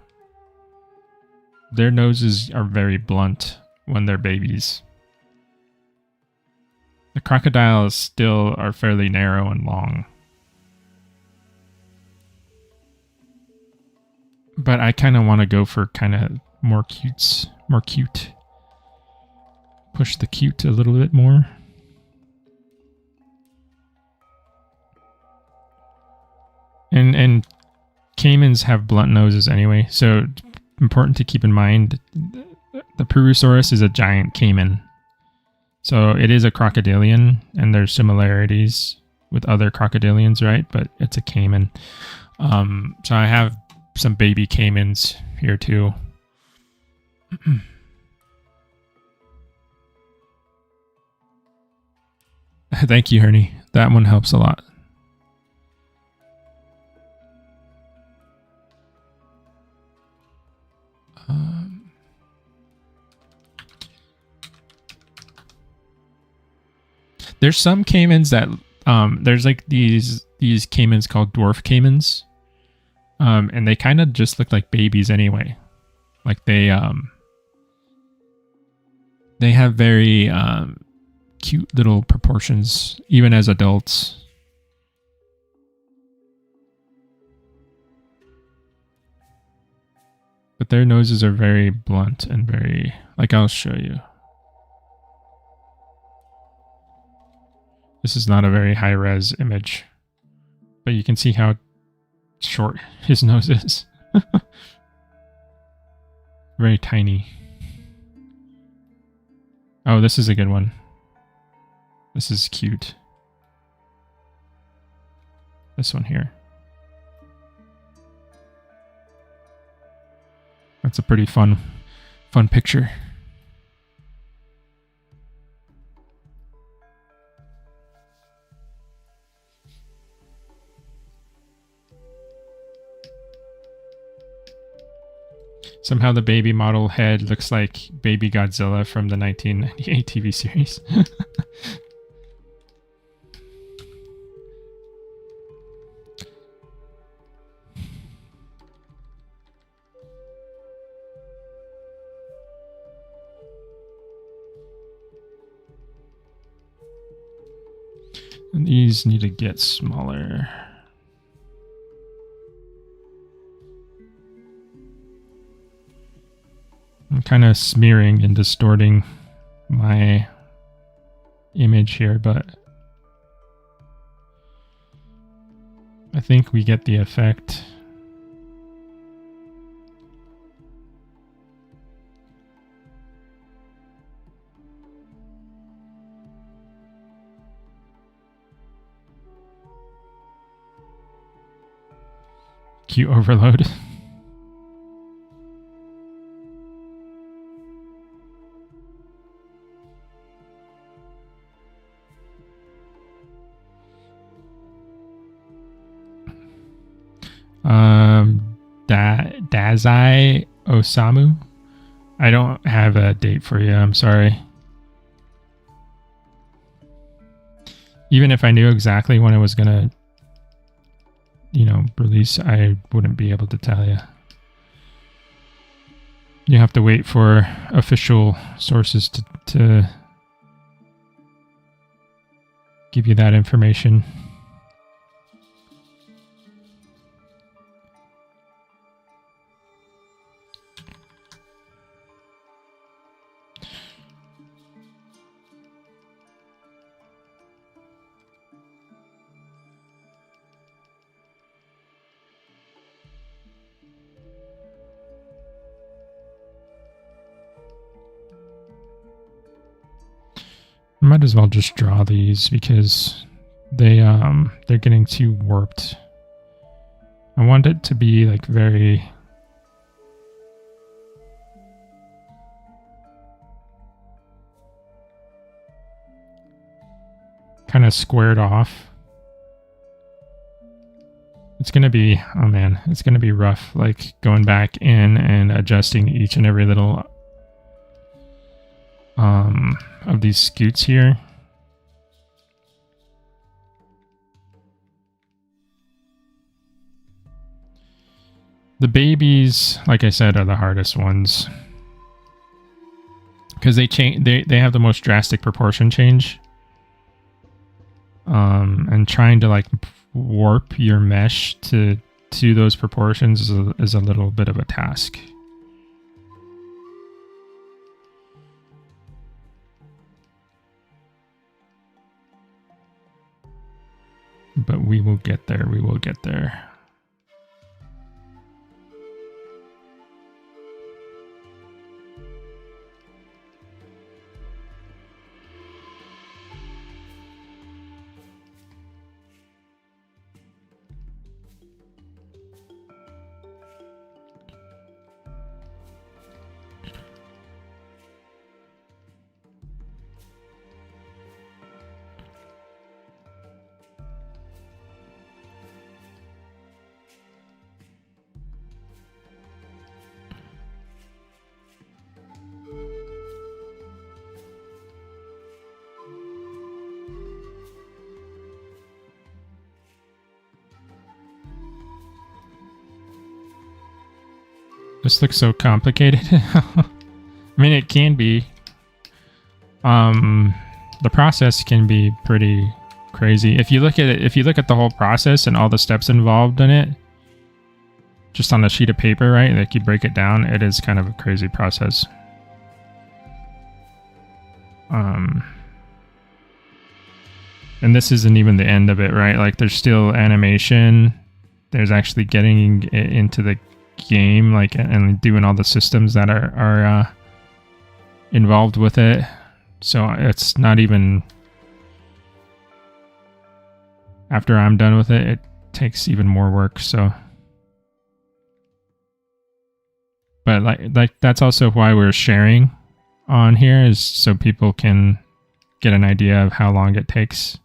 their noses are very blunt when they're babies. The crocodiles still are fairly narrow and long. But I kind of want to go for kind of more cute. Push the cute a little bit more. And caimans have blunt noses anyway, so important to keep in mind. The Purussaurus is a giant caiman. So it is a crocodilian, and there's similarities with other crocodilians, right? But it's a caiman. So I have some baby caimans here too. Thank you, Hernie. That one helps a lot. There's some caimans that there's like these caimans called dwarf caimans. And they kind of just look like babies anyway. Like they have very cute little proportions, even as adults. But their noses are very blunt and very, like I'll show you. This is not a very high res image, but you can see how short his nose is. Very tiny. Oh, this is a good one. This is cute. This one here. That's a pretty fun picture. Somehow the baby model head looks like Baby Godzilla from the 1998 TV series. And these need to get smaller. I'm kind of smearing and distorting my image here, but I think we get the effect. Cute overload. Dazai Osamu. I don't have a date for you. I'm sorry. Even if I knew exactly when it was gonna, release, I wouldn't be able to tell you. You have to wait for official sources to give you that information. I might as well just draw these because they're getting too warped. I want it to be like very kind of squared off. It's gonna be, oh man, it's gonna be rough, like going back in and adjusting each and every little of these scoots here. The babies, like I said, are the hardest ones because they have the most drastic proportion change. And trying to like warp your mesh to those proportions is a little bit of a task. But we will get there. We will get there. This looks so complicated. I mean, it can be. The process can be pretty crazy. If you look at it, if you look at the whole process and all the steps involved in it, just on a sheet of paper, right? Like you break it down, it is kind of a crazy process. and this isn't even the end of it, right? Like there's still animation. There's actually getting it into the game, like, and doing all the systems that are involved with it. So it's not even, after I'm done with it, it takes even more work. So, but like that's also why we're sharing on here, is so people can get an idea of how long it takes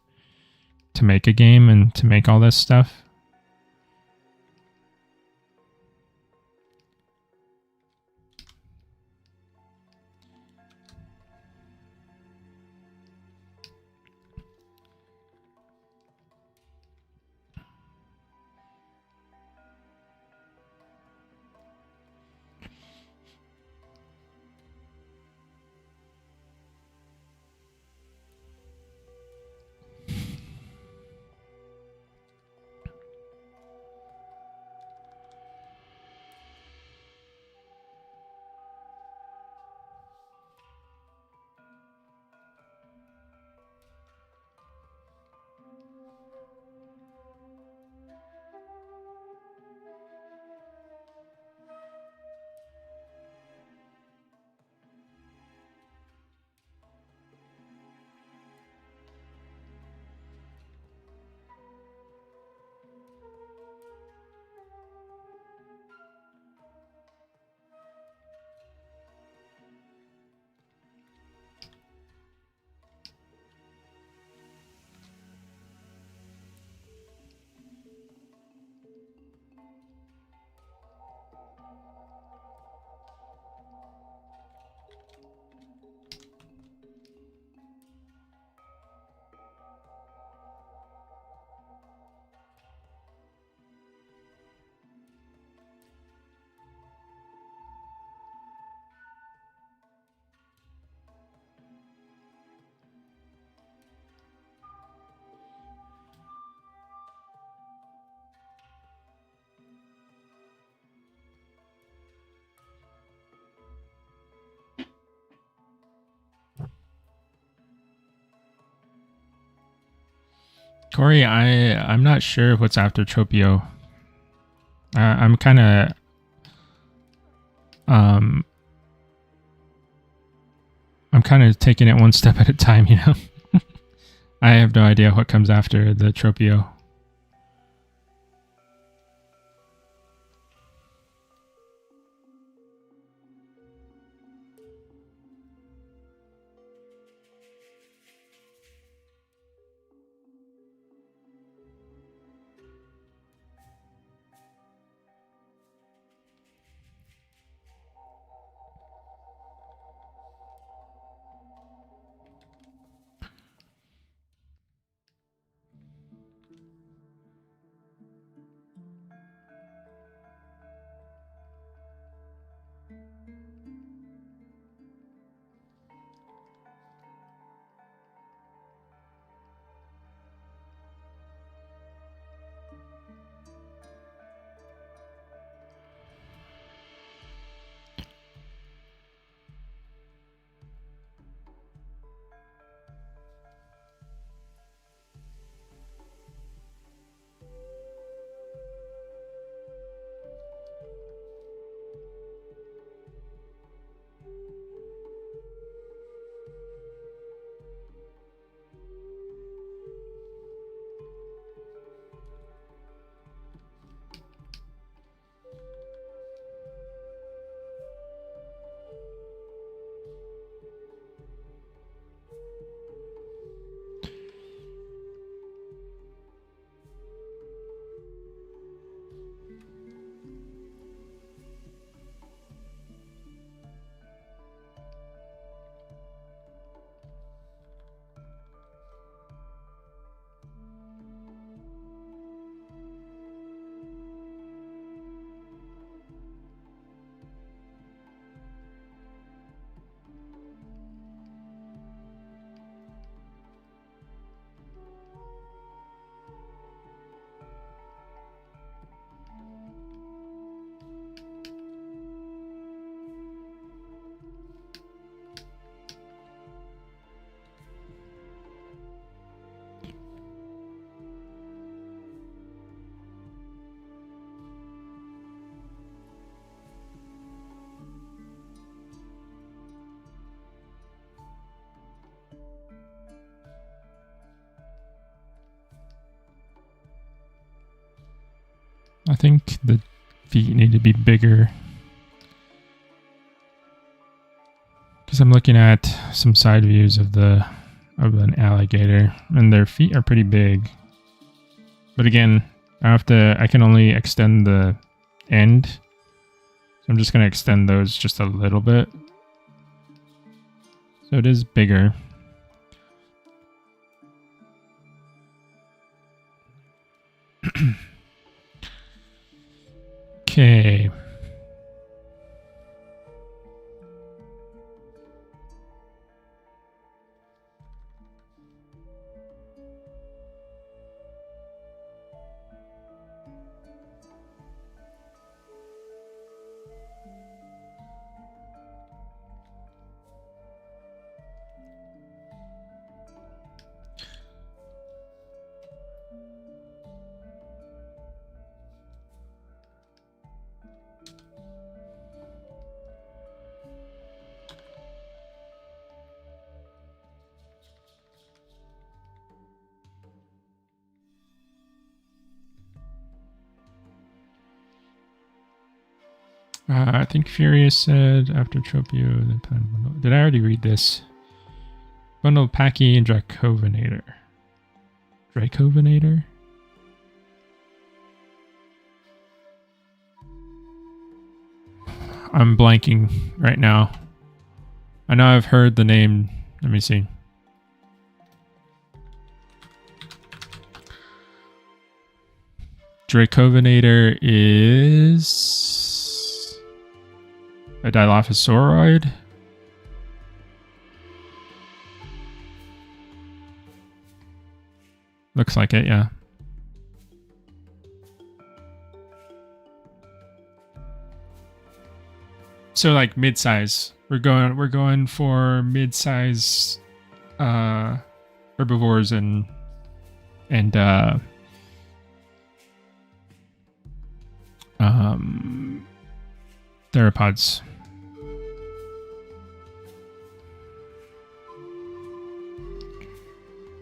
to make a game and to make all this stuff. Corey, I'm not sure what's after Tropio. I'm kind of um I'm kind of taking it one step at a time, you know. I have no idea what comes after the Tropio. I think the feet need to be bigger. Because I'm looking at some side views of an alligator, and their feet are pretty big. But again, I can only extend the end. So I'm just going to extend those just a little bit. So it is bigger. Okay. I think Furious said after Tropio, the plan bundle. Did I already read this? Bundle Packy and Dracovinator. Dracovinator? I'm blanking right now. I know I've heard the name. Let me see. Dracovinator is a Dilophosauroid. Looks like it, yeah. So like mid-size. We're going for mid-size herbivores and theropods.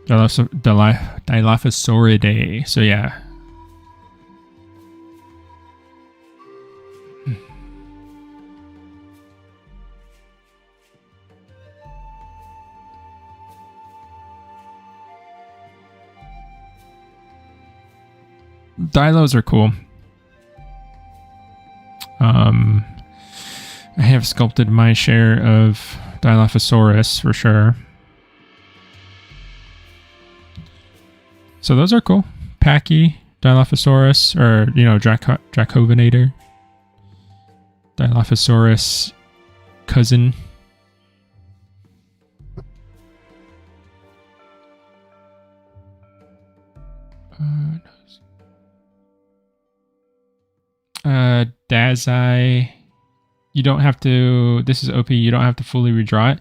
Dilophosauridae. So yeah. Dilos are cool. I have sculpted my share of Dilophosaurus for sure. So those are cool. Packy, Dilophosaurus, or Dracovinator. Dilophosaurus cousin. Dazai. You don't have to. This is OP. You don't have to fully redraw it.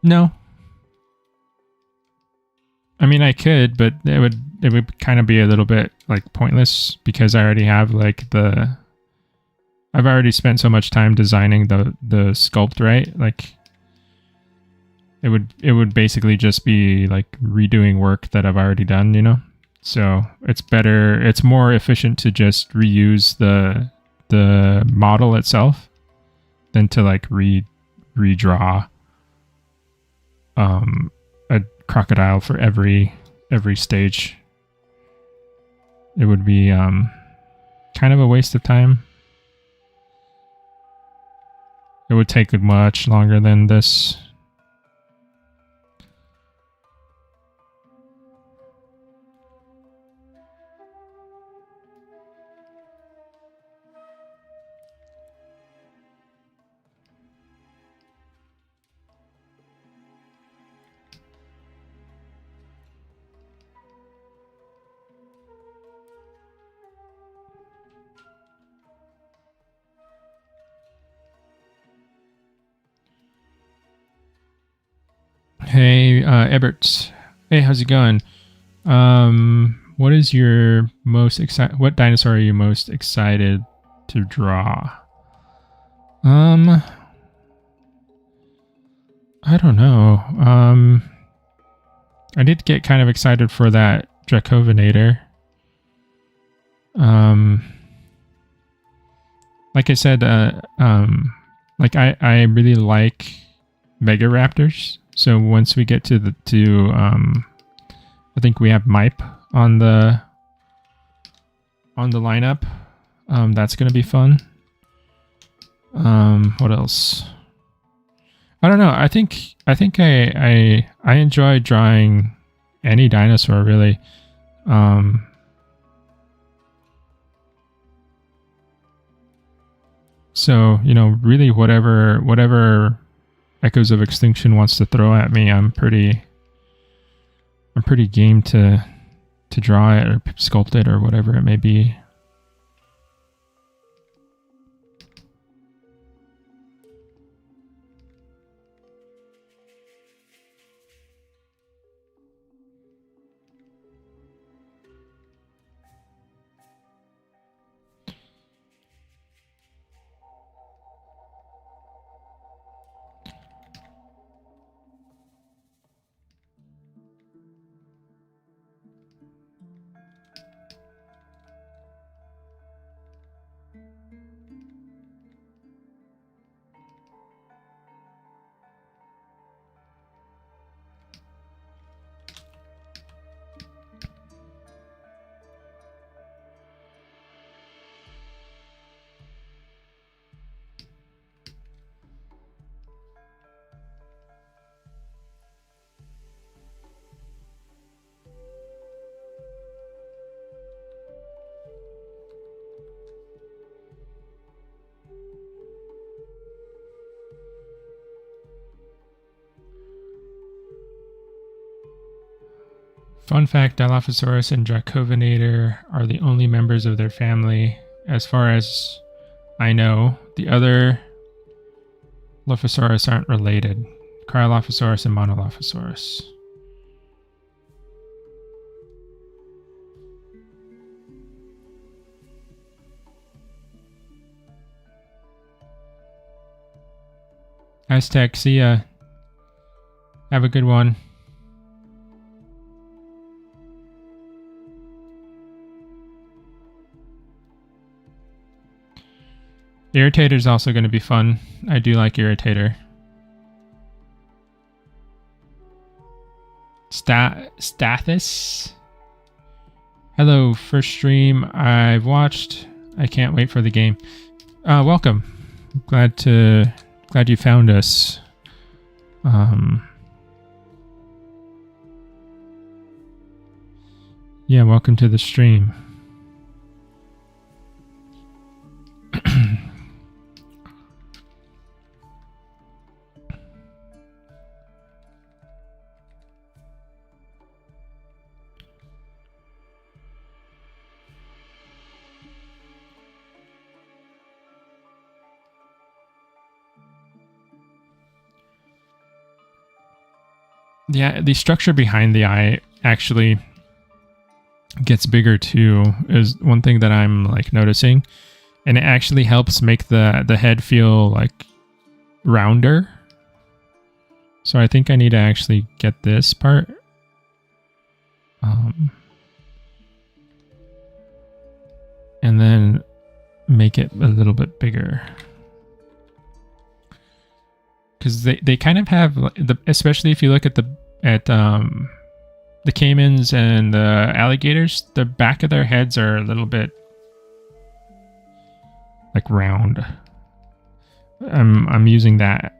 No. I mean, I could, but it would kind of be a little bit like pointless because I already have like I've already spent so much time designing the sculpt, right? Like it would basically just be like redoing work that I've already done, you know? So it's better, it's more efficient to just reuse the model itself than to like redraw a crocodile for every stage. It would be kind of a waste of time. It would take much longer than this. Hey, Ebert. Hey, how's it going? What is your most what dinosaur are you most excited to draw? I don't know. I did get kind of excited for that Dracovinator. like I said, like I really like mega raptors. So once we get to I think we have Mipe on the lineup. That's gonna be fun. What else? I don't know. I think I enjoy drawing any dinosaur really. So, you know, really whatever Echoes of Extinction wants to throw at me, I'm pretty game to draw it or sculpt it or whatever it may be. Fun fact, Dilophosaurus and Dracovinator are the only members of their family. As far as I know, the other Lophosaurus aren't related. Cryolophosaurus and Monolophosaurus. Aztec, see ya. Have a good one. Irritator is also going to be fun. I do like Irritator. Stathis. Hello, first stream I've watched. I can't wait for the game. Welcome. Glad you found us. Yeah, welcome to the stream. Yeah, the structure behind the eye actually gets bigger too, is one thing that I'm like noticing. And it actually helps make the head feel like rounder. So I think I need to actually get this part. And then make it a little bit bigger. Because they kind of have especially if you look at the caimans and the alligators, the back of their heads are a little bit like round. I'm using that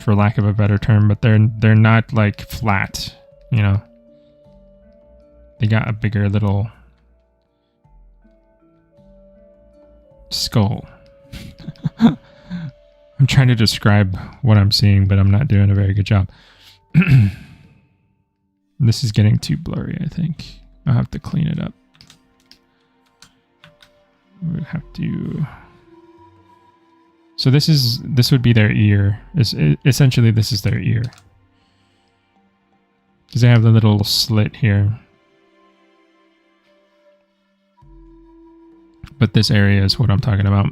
for lack of a better term, but they're not like flat, you know. They got a bigger little skull. I'm trying to describe what I'm seeing, but I'm not doing a very good job. This is getting too blurry, I think. I'll have to clean it up. We have to... So this would be their ear. Essentially, this is their ear. Because they have the little slit here. But this area is what I'm talking about.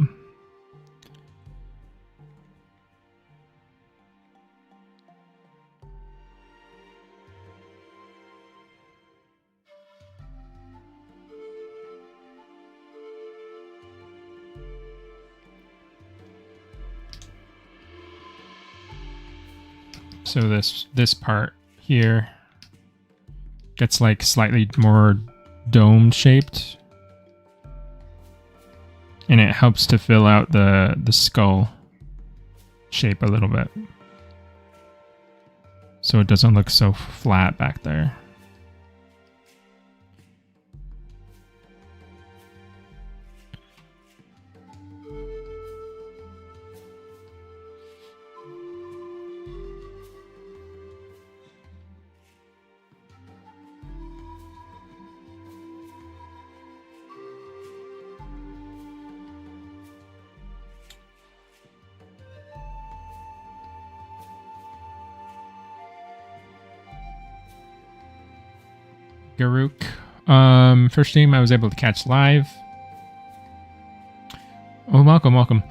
So this part here gets like slightly more dome shaped, and it helps to fill out the skull shape a little bit, so it doesn't look so flat back there. Garuk. First stream I was able to catch live. Oh, welcome.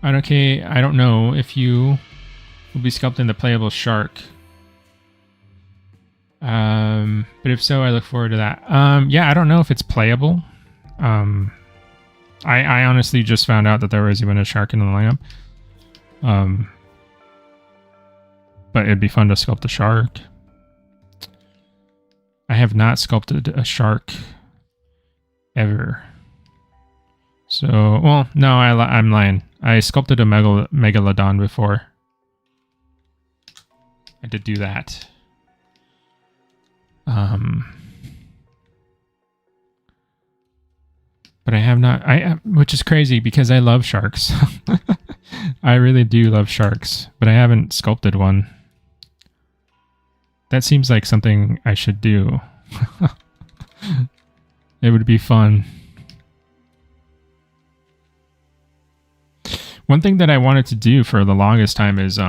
Okay, I don't know if you will be sculpting the playable shark. But if so, I look forward to that. Yeah, I don't know if it's playable. I honestly just found out that there was even a shark in the lineup. But it'd be fun to sculpt a shark. I have not sculpted a shark ever. So, well, no, I'm lying. I sculpted a megalodon before. I did do that. But I have not, which is crazy because I love sharks. I really do love sharks, but I haven't sculpted one. That seems like something I should do. It would be fun. One thing that I wanted to do for the longest time is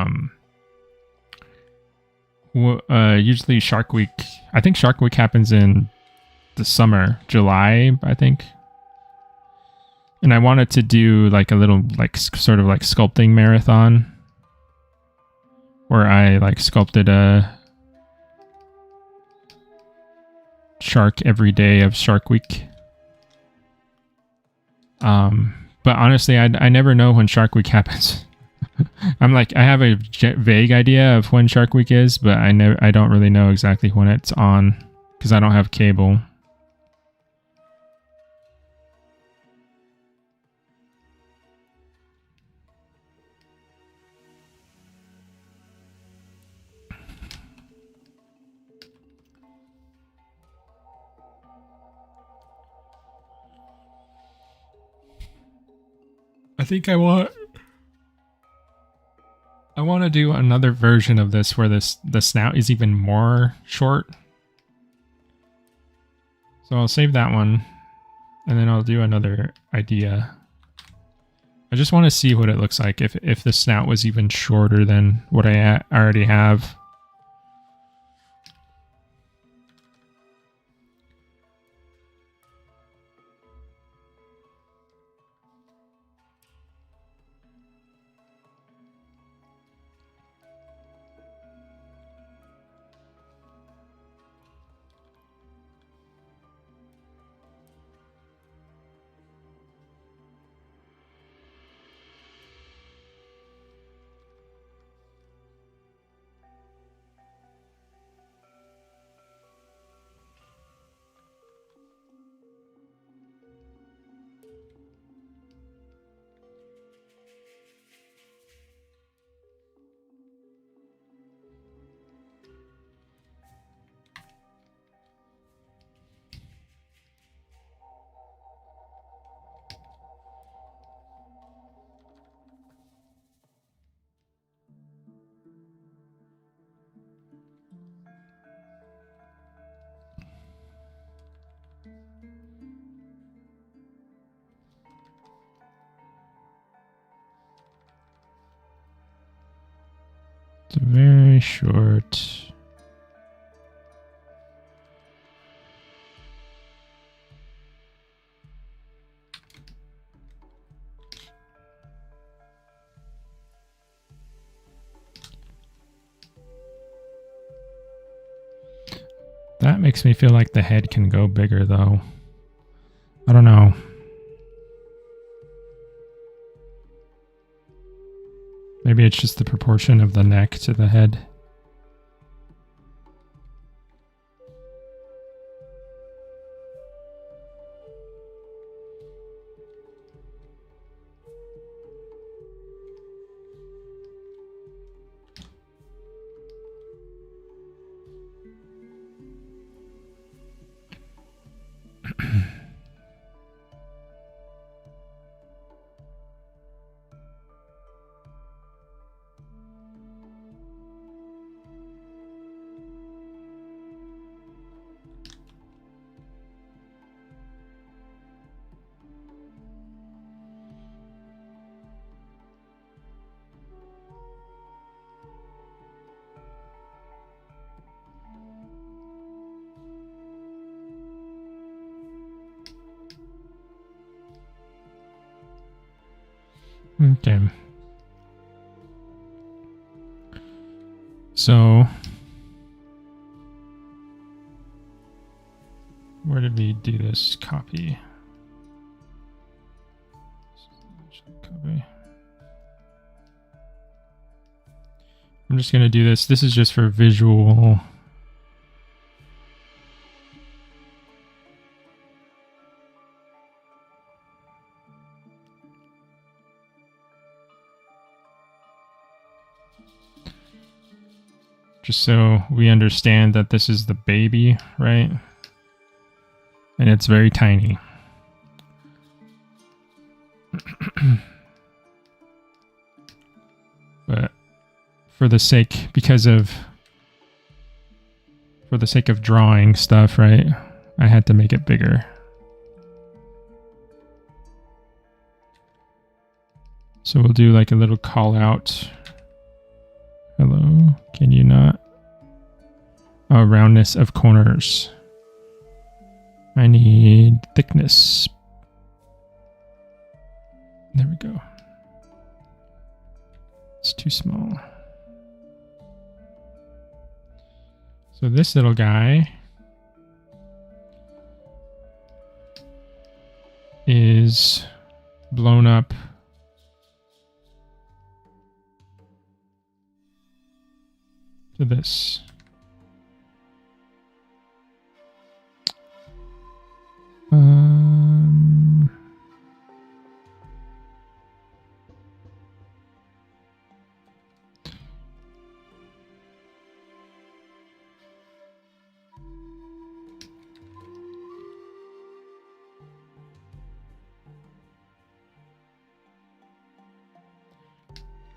usually Shark Week. I think Shark Week happens in the summer, July, I think. And I wanted to do like a little like sort of like sculpting marathon where I like sculpted a shark every day of Shark Week. But honestly, I never know when Shark Week happens. I'm like, I have a vague idea of when Shark Week is, but I don't really know exactly when it's on because I don't have cable. I think I want to do another version of this where the snout is even more short. So I'll save that one and then I'll do another idea. I just want to see what it looks like if the snout was even shorter than what I already have. It's very short. That makes me feel like the head can go bigger though. I don't know. Maybe maybe it's just the proportion of the neck to the head. Okay. So, where did we do this? Copy. I'm just going to do this. This is just for visual. Just so we understand that this is the baby, right? And it's very tiny. But for the sake of drawing stuff, right? I had to make it bigger. So we'll do like a little call out. Hello, can you not? Oh, roundness of corners. I need thickness. There we go. It's too small. So this little guy is blown up to this.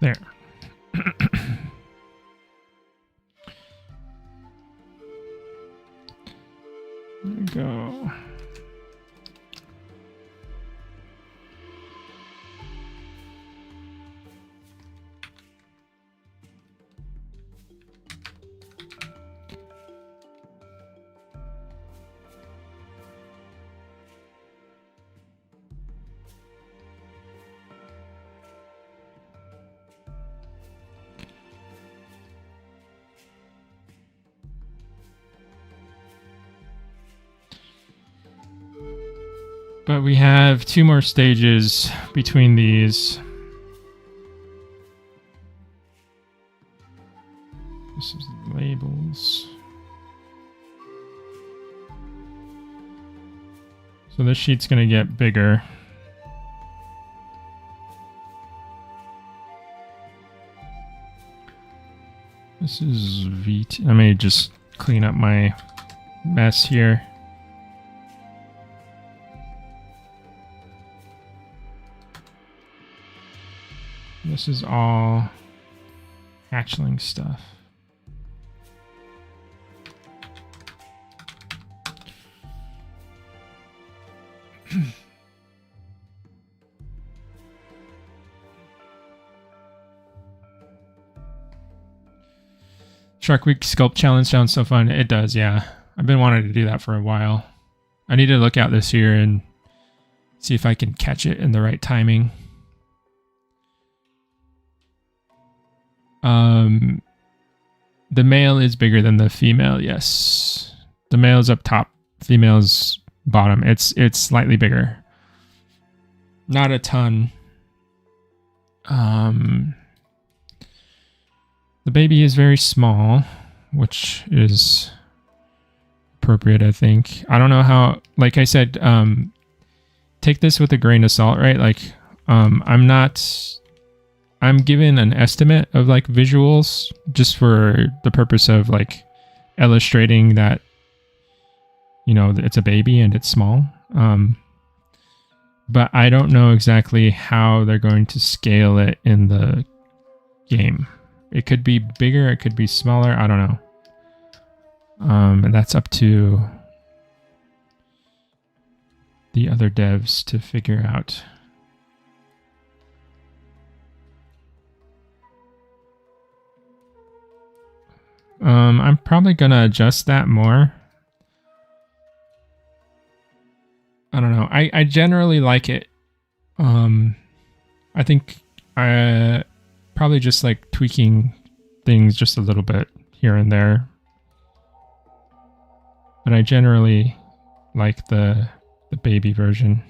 There. There we go. But we have 2 more stages between these. This is labels. So this sheet's going to get bigger. This is VT. I may just clean up my mess here. This is all hatchling stuff. Shark Week Sculpt Challenge sounds so fun. It does, yeah. I've been wanting to do that for a while. I need to look out this year and see if I can catch it in the right timing. The male is bigger than the female, yes. The male's up top, female's bottom. It's slightly bigger. Not a ton. The baby is very small, which is appropriate, I think. I don't know how, like I said, take this with a grain of salt, right? Like, I'm given an estimate of like visuals just for the purpose of like illustrating that, you know, it's a baby and it's small. But I don't know exactly how they're going to scale it in the game. It could be bigger, it could be smaller, I don't know. And that's up to the other devs to figure out. I'm probably gonna adjust that more. I don't know. I generally like it. I think probably just like tweaking things just a little bit here and there. But I generally like the baby version.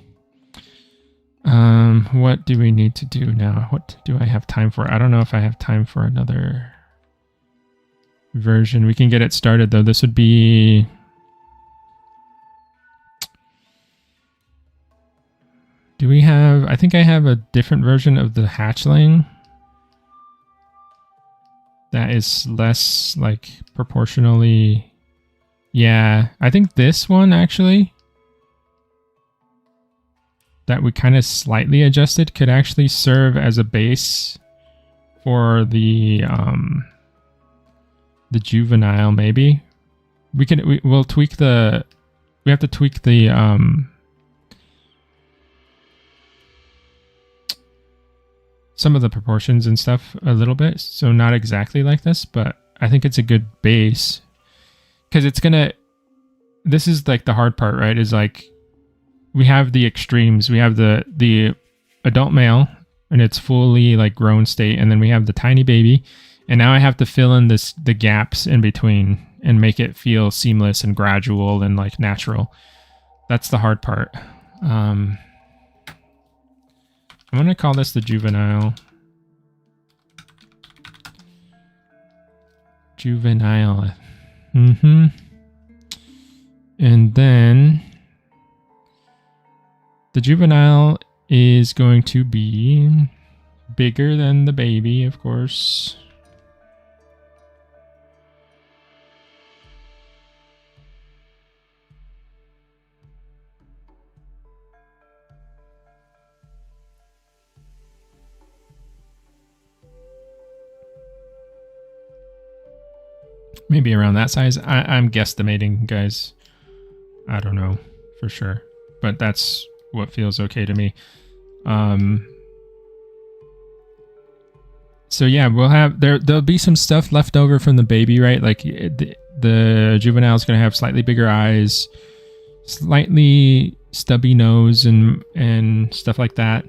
What do we need to do now? What do I have time for? I don't know if I have time for another version. We can get it started though. This would be do we have, I think I have a different version of the hatchling that is less like proportionally. Yeah, I think this one actually that we kind of slightly adjusted could actually serve as a base for the juvenile. Maybe we'll tweak the, we have to tweak the some of the proportions and stuff a little bit, so not exactly like this, but I think it's a good base because it's gonna, this is like the hard part, right? Is like we have the extremes. We have the adult male in its fully like grown state, and then we have the tiny baby, and now I have to fill in the gaps in between and make it feel seamless and gradual and like natural. That's the hard part. I'm going to call this the juvenile. Juvenile. And then the juvenile is going to be bigger than the baby, of course. Maybe around that size. I'm guesstimating, guys. I don't know for sure, but that's what feels okay to me. So yeah, we'll have there'll be some stuff left over from the baby, right? Like the juvenile is going to have slightly bigger eyes, slightly stubby nose, and stuff like that.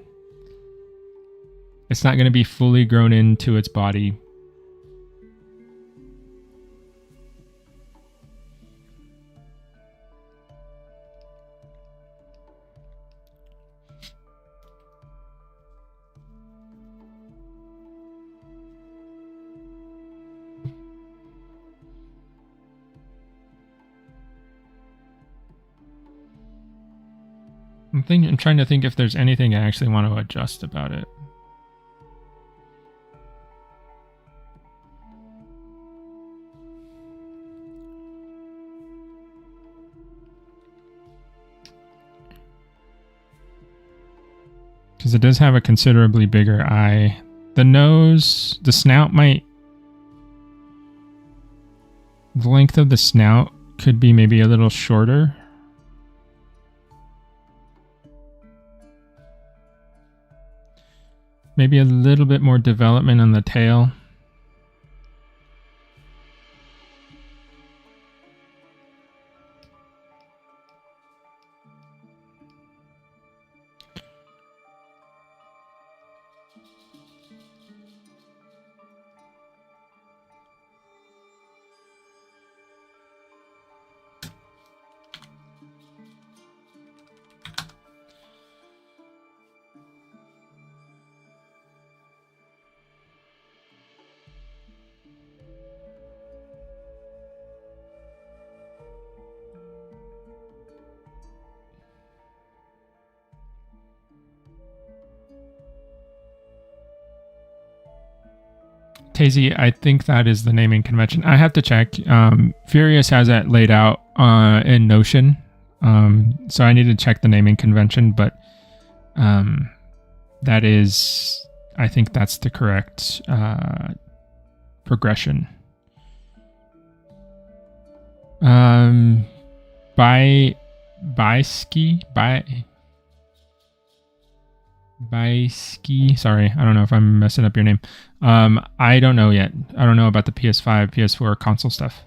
It's not going to be fully grown into its body. I'm trying to think if there's anything I actually want to adjust about it. Because it does have a considerably bigger eye. The nose, the snout might... The length of the snout could be maybe a little shorter. Maybe a little bit more development on the tail. Tazy, I think that is the naming convention. I have to check. Furious has that laid out in Notion. So I need to check the naming convention, but that is, I think that's the correct progression. Ski. Sorry, I don't know if I'm messing up your name. I don't know yet. I don't know about the PS5, PS4 console stuff.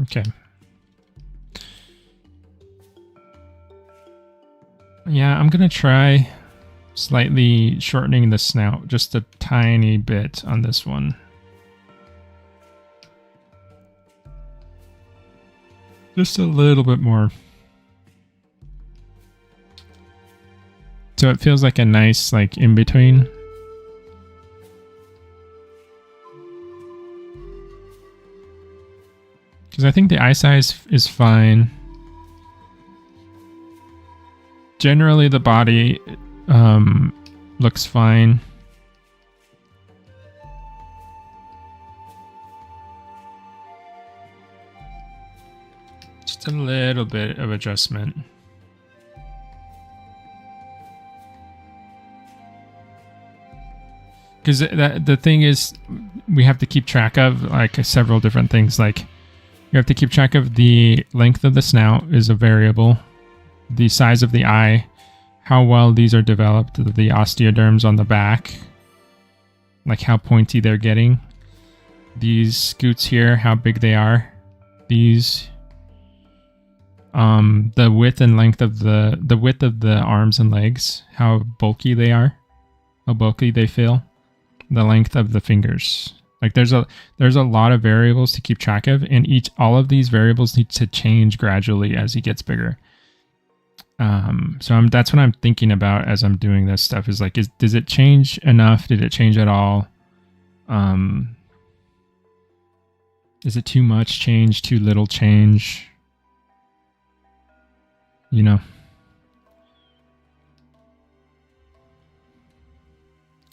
Okay. Yeah, I'm gonna try slightly shortening the snout just a tiny bit on this one. Just a little bit more. So it feels like a nice, like, in between. Because I think the eye size is fine. Generally, the body looks fine. Just a little bit of adjustment. Because the thing is, we have to keep track of like several different things. Like, you have to keep track of the length of the snout is a variable, the size of the eye, how well these are developed, the osteoderms on the back, like how pointy they're getting. These scoots here, how big they are. These, the width and length of the width of the arms and legs, how bulky they are, how bulky they feel, the length of the fingers. Like there's a lot of variables to keep track of, and all of these variables need to change gradually as he gets bigger. So that's what I'm thinking about as I'm doing this stuff is like, does it change enough? Did it change at all? Is it too much change? Too little change? You know,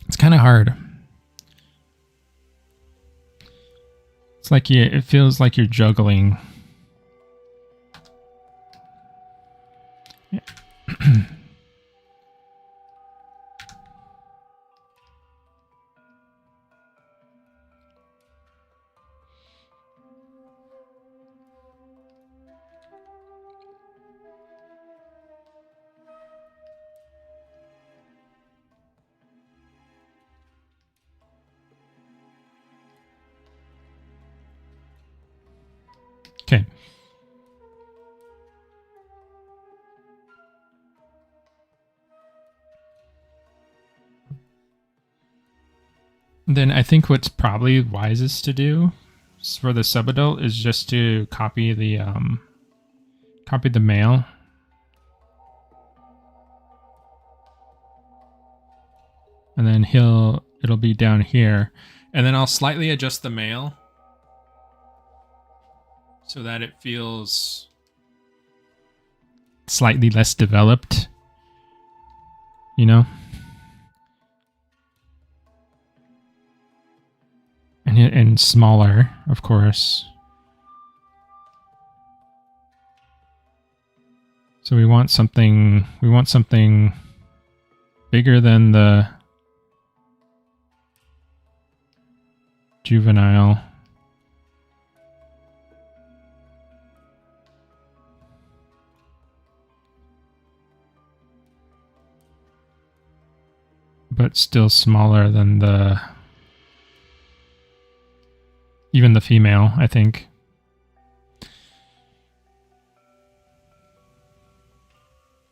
it's kind of hard. It's like it feels like you're juggling. Yeah. Okay. Then I think what's probably wisest to do for the subadult is just to copy the male. And then it'll be down here. And then I'll slightly adjust the male so that it feels slightly less developed, you know? And smaller, of course. So we want something bigger than the juvenile. But still smaller than even the female, I think.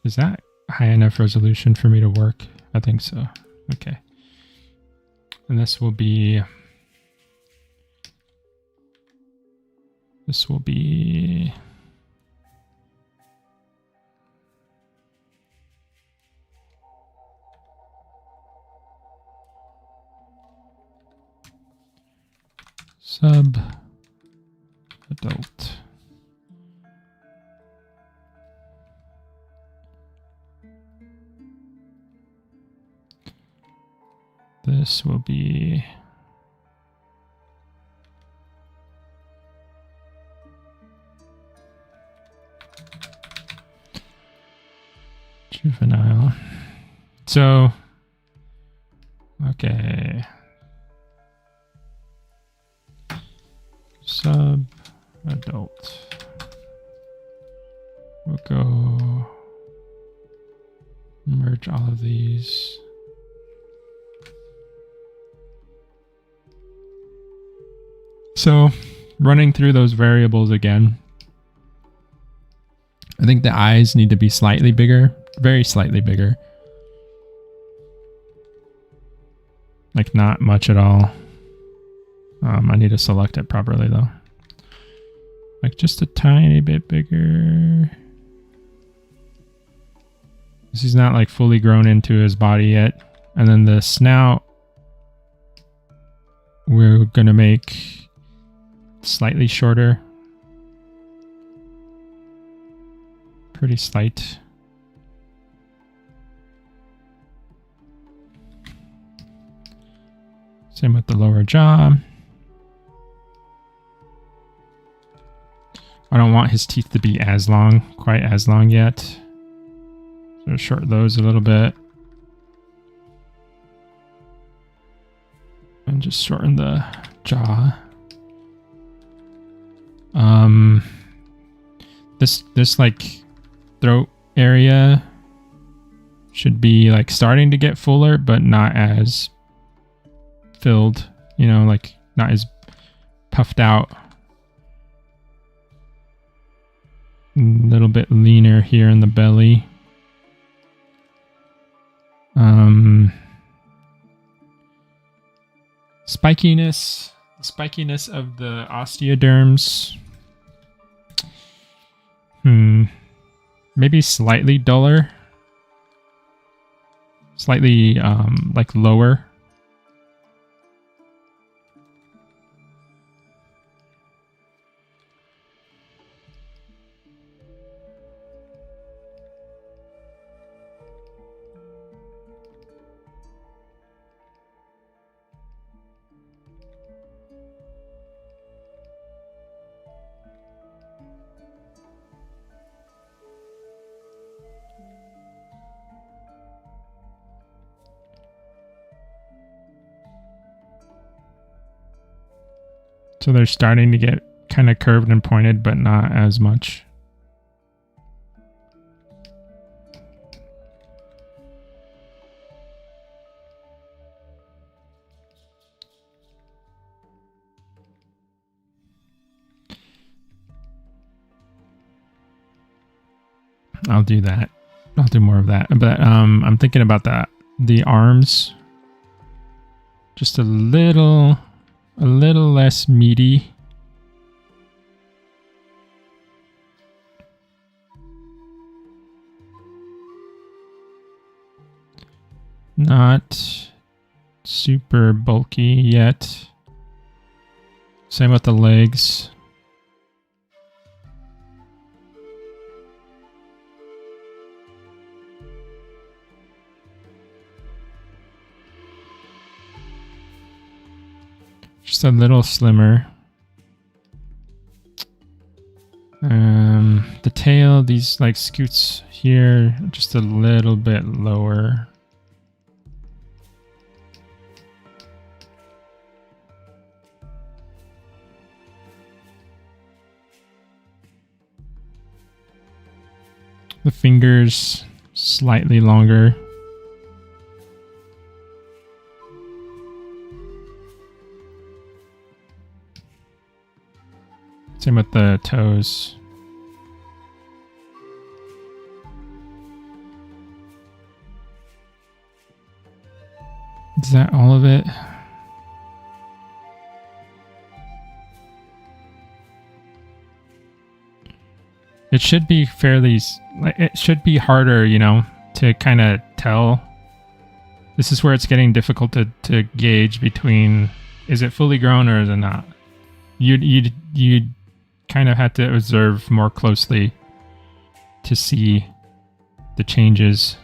Is that high enough resolution for me to work? I think so. Okay. And this will be sub adult. This will be juvenile. So, okay. Sub adult. We'll go merge all of these. So, running through those variables again, I think the eyes need to be slightly bigger, very slightly bigger. Like not much at all. I need to select it properly though. Like just a tiny bit bigger. He's not like fully grown into his body yet. And then the snout, we're gonna make slightly shorter. Pretty slight. Same with the lower jaw. I don't want his teeth to be as long, quite as long yet. So shorten those a little bit. And just shorten the jaw. This like throat area should be like starting to get fuller, but not as filled, you know, like not as puffed out. A little bit leaner here in the belly. Spikiness of the osteoderms. Maybe slightly duller. Slightly like lower. So they're starting to get kind of curved and pointed, but not as much. I'll do that. I'll do more of that. But I'm thinking about the arms. Just a little less meaty. Not super bulky yet. Same with the legs. Just a little slimmer. The tail, these like scoots here, just a little bit lower. The fingers slightly longer. Same with the toes. Is that all of it? It should be fairly, it should be harder, you know, to kind of tell. This is where it's getting difficult to gauge between, is it fully grown or is it not? You kind of had to observe more closely to see the changes.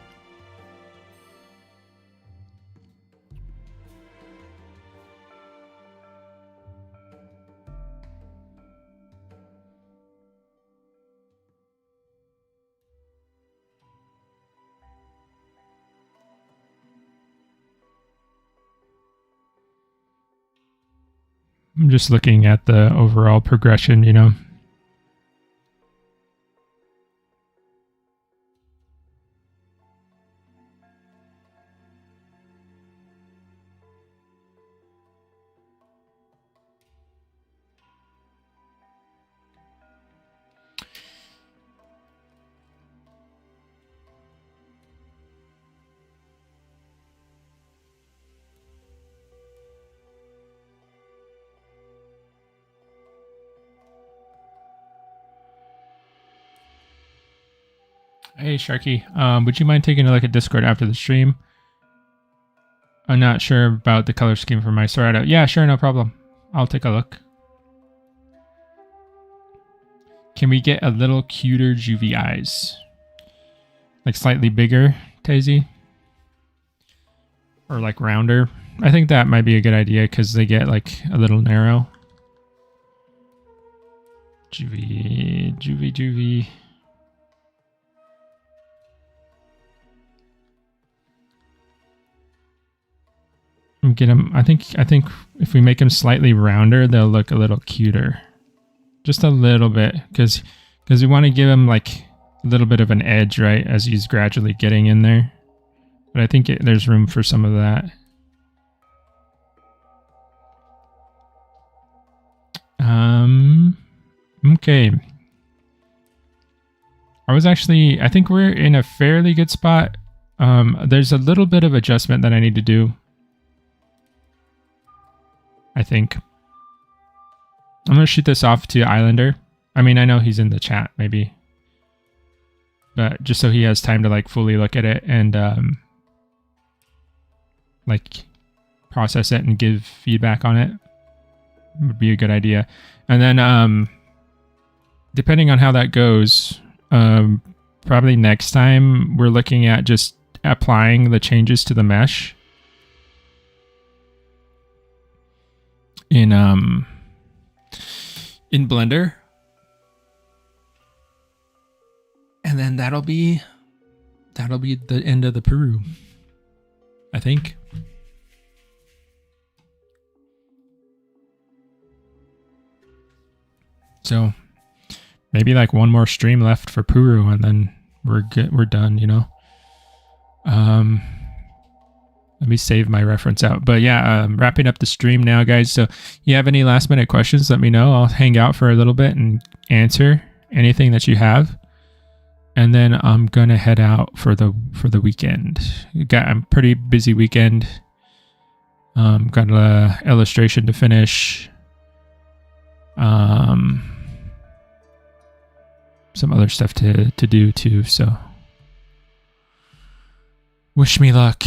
I'm just looking at the overall progression, you know. Hey Sharky, would you mind taking a look at Discord after the stream? I'm not sure about the color scheme for my Serrato. Yeah, sure, no problem. I'll take a look. Can we get a little cuter juvie eyes? Like slightly bigger, Tazy? Or like rounder? I think that might be a good idea because they get like a little narrow. Juvie. Get them. I think if we make them slightly rounder, they'll look a little cuter, just a little bit, because we want to give him like a little bit of an edge, right, as he's gradually getting in there. But I think there's room for some of that. Okay. I think we're in a fairly good spot. There's a little bit of adjustment that I need to do. I think. I'm going to shoot this off to Islander. I mean, I know he's in the chat, maybe. But just so he has time to like fully look at it and like process it and give feedback on it would be a good idea. And then depending on how that goes, probably next time we're looking at just applying the changes to the mesh in Blender, and then that'll be the end of the Puru, I think. So maybe like one more stream left for Puru, and then we're done, you know. Let me save my reference out. But yeah, wrapping up the stream now, guys. So you have any last minute questions, let me know. I'll hang out for a little bit and answer anything that you have. And then I'm going to head out for the weekend. Got a pretty busy weekend. Got an illustration to finish. Some other stuff to do too, so wish me luck.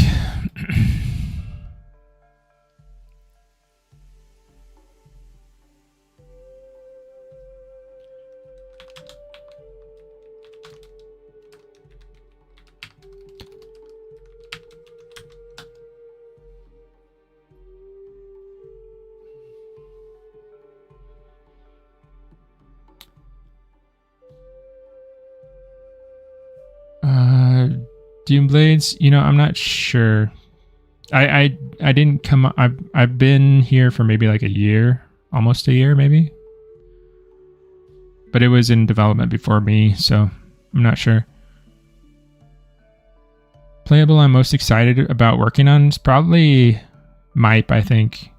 Doom Blades, you know, I'm not sure. I didn't come. I've been here for maybe like a year, almost a year, maybe. But it was in development before me, so I'm not sure. Playable I'm most excited about working on is probably Mipe, I think.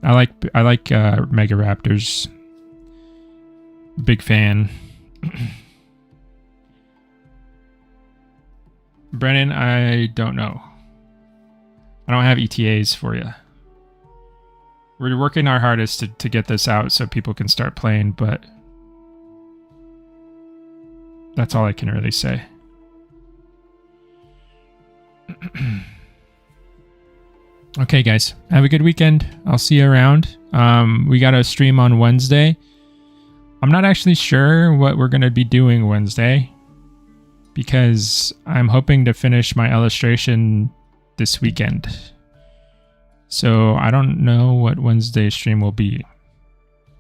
I like Mega Raptors. Big fan. Brennan, I don't know. I don't have ETAs for you. We're working our hardest to get this out so people can start playing, but that's all I can really say. Okay, guys, have a good weekend. I'll see you around. We got a stream on Wednesday. I'm not actually sure what we're going to be doing Wednesday because I'm hoping to finish my illustration this weekend. So I don't know what Wednesday's stream will be.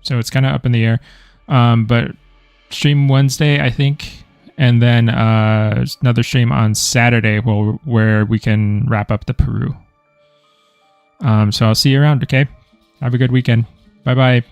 So it's kind of up in the air. But stream Wednesday, I think. And then another stream on Saturday where we can wrap up the Puru. So I'll see you around, okay? Have a good weekend. Bye-bye.